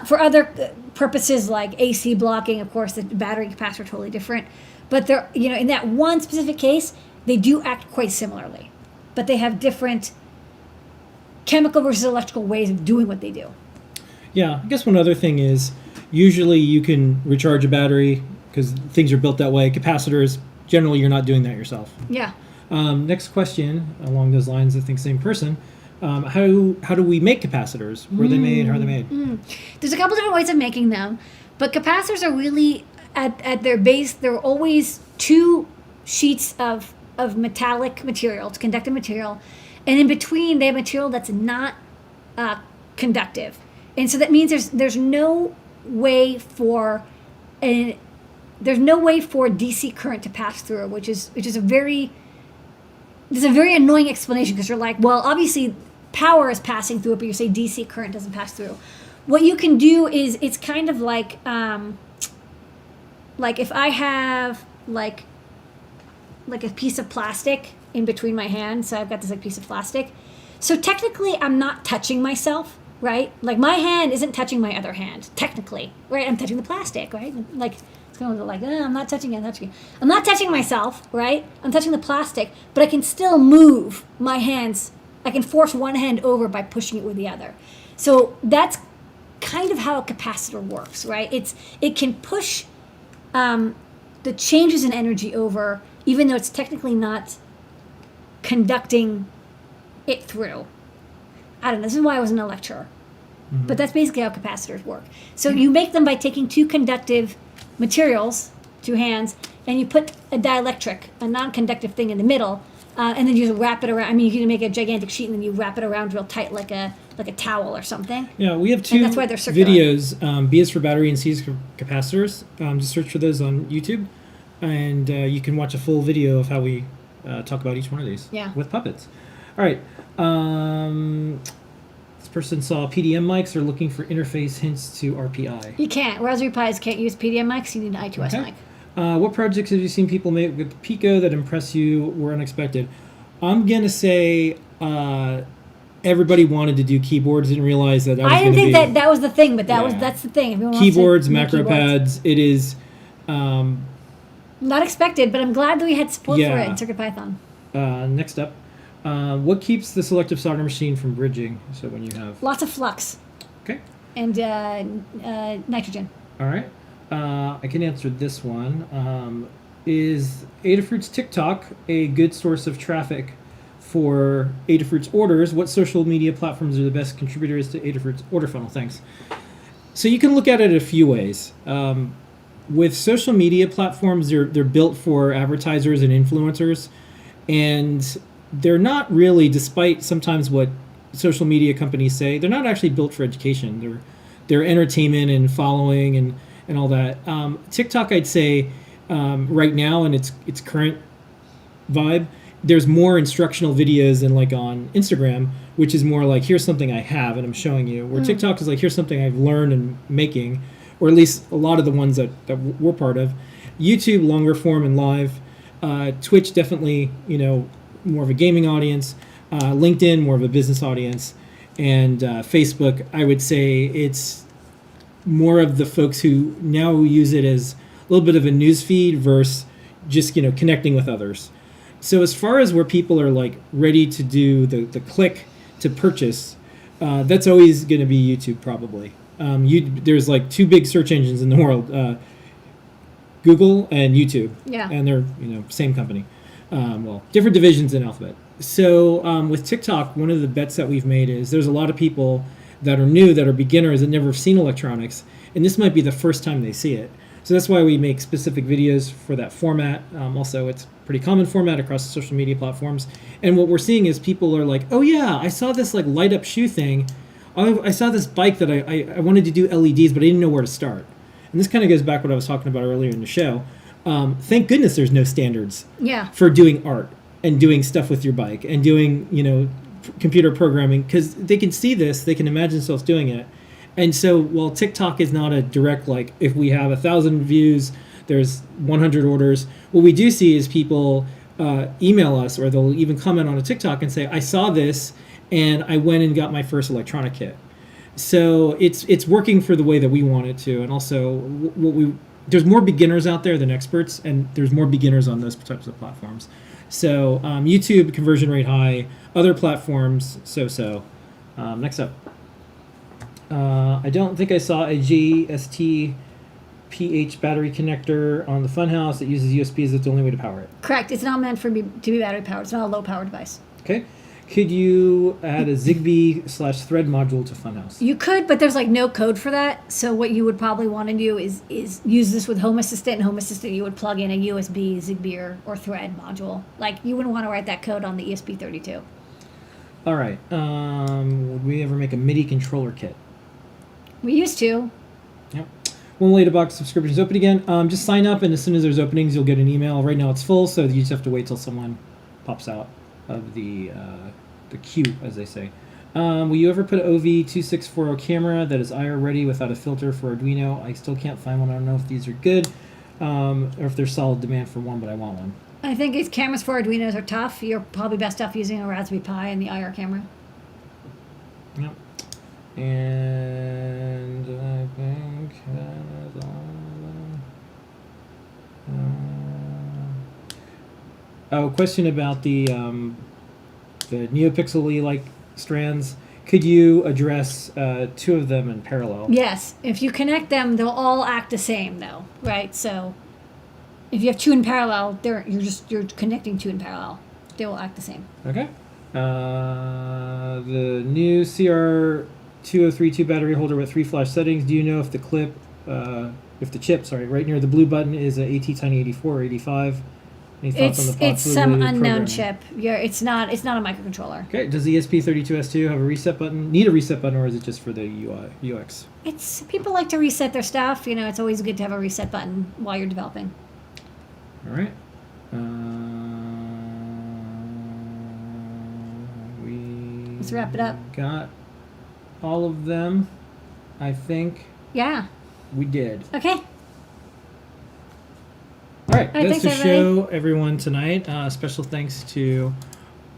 For other purposes like AC blocking, of course, the battery capacitor are totally different. But they're, in that one specific case, they do act quite similarly, but they have different chemical versus electrical ways of doing what they do. Yeah, I guess one other thing is usually you can recharge a battery because things are built that way. Capacitors, generally you're not doing that yourself. Yeah. Next question along those lines, I think same person. How do we make capacitors? Where are they made? How are they made? There's a couple different ways of making them, but capacitors are really at their base. They're always 2 sheets of metallic material, it's conductive material, and in between they have material that's not conductive, and so that means there's no way for DC current to pass through, which is a very annoying explanation because you're like, well, obviously power is passing through it, but you say DC current doesn't pass through. What you can do is it's kind of like if I have like a piece of plastic in between my hands, so I've got this like piece of plastic. So technically I'm not touching myself, right? Like my hand isn't touching my other hand, technically, right? I'm touching the plastic, right? Like it's going to look like, I'm not touching it, I'm not touching myself, right? I'm touching the plastic, but I can still move my hands. I can force one hand over by pushing it with the other. So that's kind of how a capacitor works, right? It can push the changes in energy over, even though it's technically not conducting it through. I don't know. This is why I wasn't a lecturer. Mm-hmm. But that's basically how capacitors work. So you make them by taking 2 conductive materials, 2 hands, and you put a dielectric, a non-conductive thing in the middle, and then you just wrap it around. I mean, you can make a gigantic sheet and then you wrap it around real tight like a towel or something. Yeah, we have 2 and that's why they're circular. videos, B is for battery and C is for capacitors. Just search for those on YouTube, and you can watch a full video of how we talk about each one of these with puppets. All right. This person saw PDM mics. They're looking for interface hints to RPI. You can't. Raspberry Pis can't use PDM mics. You need an I2S mic. What projects have you seen people make with Pico that impress you were unexpected? I'm going to say everybody wanted to do keyboards. Didn't realize that was I didn't think that was the thing, but that's the thing. Everyone keyboards, wants macro pads. It is... not expected, but I'm glad that we had support for it in CircuitPython. Next up. What keeps the selective solder machine from bridging? So when you have... Lots of flux. Okay. And nitrogen. All right. I can answer this one. Is Adafruit's TikTok a good source of traffic for Adafruit's orders? What social media platforms are the best contributors to Adafruit's order funnel? Thanks. So you can look at it a few ways. With social media platforms, they're built for advertisers and influencers, and they're not really, despite sometimes what social media companies say, they're not actually built for education. They're entertainment and following and all that. TikTok, I'd say, right now in its current vibe, there's more instructional videos than like on Instagram, which is more like, here's something I have and I'm showing you. Where TikTok is like, here's something I've learned and making, or at least a lot of the ones that we're part of. YouTube, longer form and live. Twitch, definitely, more of a gaming audience. LinkedIn, more of a business audience. And Facebook, I would say it's more of the folks who now use it as a little bit of a news feed versus just, connecting with others. So as far as where people are like ready to do the click to purchase, that's always going to be YouTube probably. There's like two big search engines in the world, Google and YouTube. Yeah. And they're, same company. Different divisions in Alphabet. So with TikTok, one of the bets that we've made is there's a lot of people that are new, that are beginners, that never have seen electronics, and this might be the first time they see it. So that's why we make specific videos for that format. Also, it's a pretty common format across the social media platforms. And what we're seeing is people are like, oh yeah, I saw this like light up shoe thing. I saw this bike that I wanted to do LEDs, but I didn't know where to start. And this kind of goes back to what I was talking about earlier in the show. Thank goodness there's no standards for doing art and doing stuff with your bike and doing, computer programming, because they can see this, they can imagine themselves doing it. And so while TikTok is not a direct, like if we have 1,000 views, there's 100 orders, what we do see is people email us, or they'll even comment on a TikTok and say, I saw this and I went and got my first electronic kit. So it's working for the way that we want it to. And also there's more beginners out there than experts, and there's more beginners on those types of platforms. So YouTube, conversion rate high, other platforms, so. Next up. I don't think I saw a GST PH battery connector on the Funhouse that uses USB as the only way to power it. Correct. It's not meant to be battery powered. It's not a low power device. Okay. Could you add a Zigbee/Thread module to Funhouse? You could, but there's like no code for that. So what you would probably want to do is use this with Home Assistant. And Home Assistant, you would plug in a USB, Zigbee, or Thread module. Like you wouldn't want to write that code on the ESP32. All right. Would we ever make a MIDI controller kit? We used to. Yep. When will Box subscriptions open again? Just sign up, and as soon as there's openings, you'll get an email. Right now it's full, so you just have to wait till someone pops out of the queue, as they say. Will you ever put an OV2640 camera that is IR ready without a filter for Arduino? I still can't find one. I don't know if these are good or if there's solid demand for one, but I want one. I think if cameras for Arduinos are tough, you're probably best off using a Raspberry Pi and the IR camera. Yep. And I think that is all. Question about the NeoPixel-like strands. Could you address two of them in parallel? Yes. If you connect them, they'll all act the same, though, right? So if you have two in parallel, you're connecting two in parallel. They will act the same. Okay. The new CR2032 battery holder with 3 flash settings. Do you know if the chip, right near the blue button is a ATtiny84 or 85? Any thoughts on the It's some unknown programming? chip. It's not a microcontroller. Okay. Does the ESP32S2 have a reset button? Need a reset button, or is it just for the UX? It's people like to reset their stuff. It's always good to have a reset button while you're developing. All right. Let's wrap it up. Got all of them, I think. Yeah. We did. Okay. All right, that's thanks, the everybody. show, everyone, tonight. Special thanks to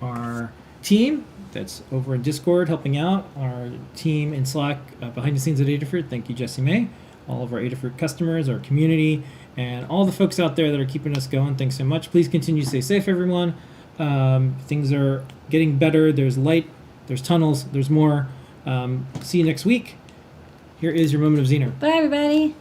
our team that's over in Discord helping out, our team in Slack behind the scenes at Adafruit. Thank you, Jessie May, all of our Adafruit customers, our community, and all the folks out there that are keeping us going. Thanks so much. Please continue to stay safe, everyone. Things are getting better. There's light, there's tunnels, there's more. See you next week. Here is your moment of Zener. Bye, everybody.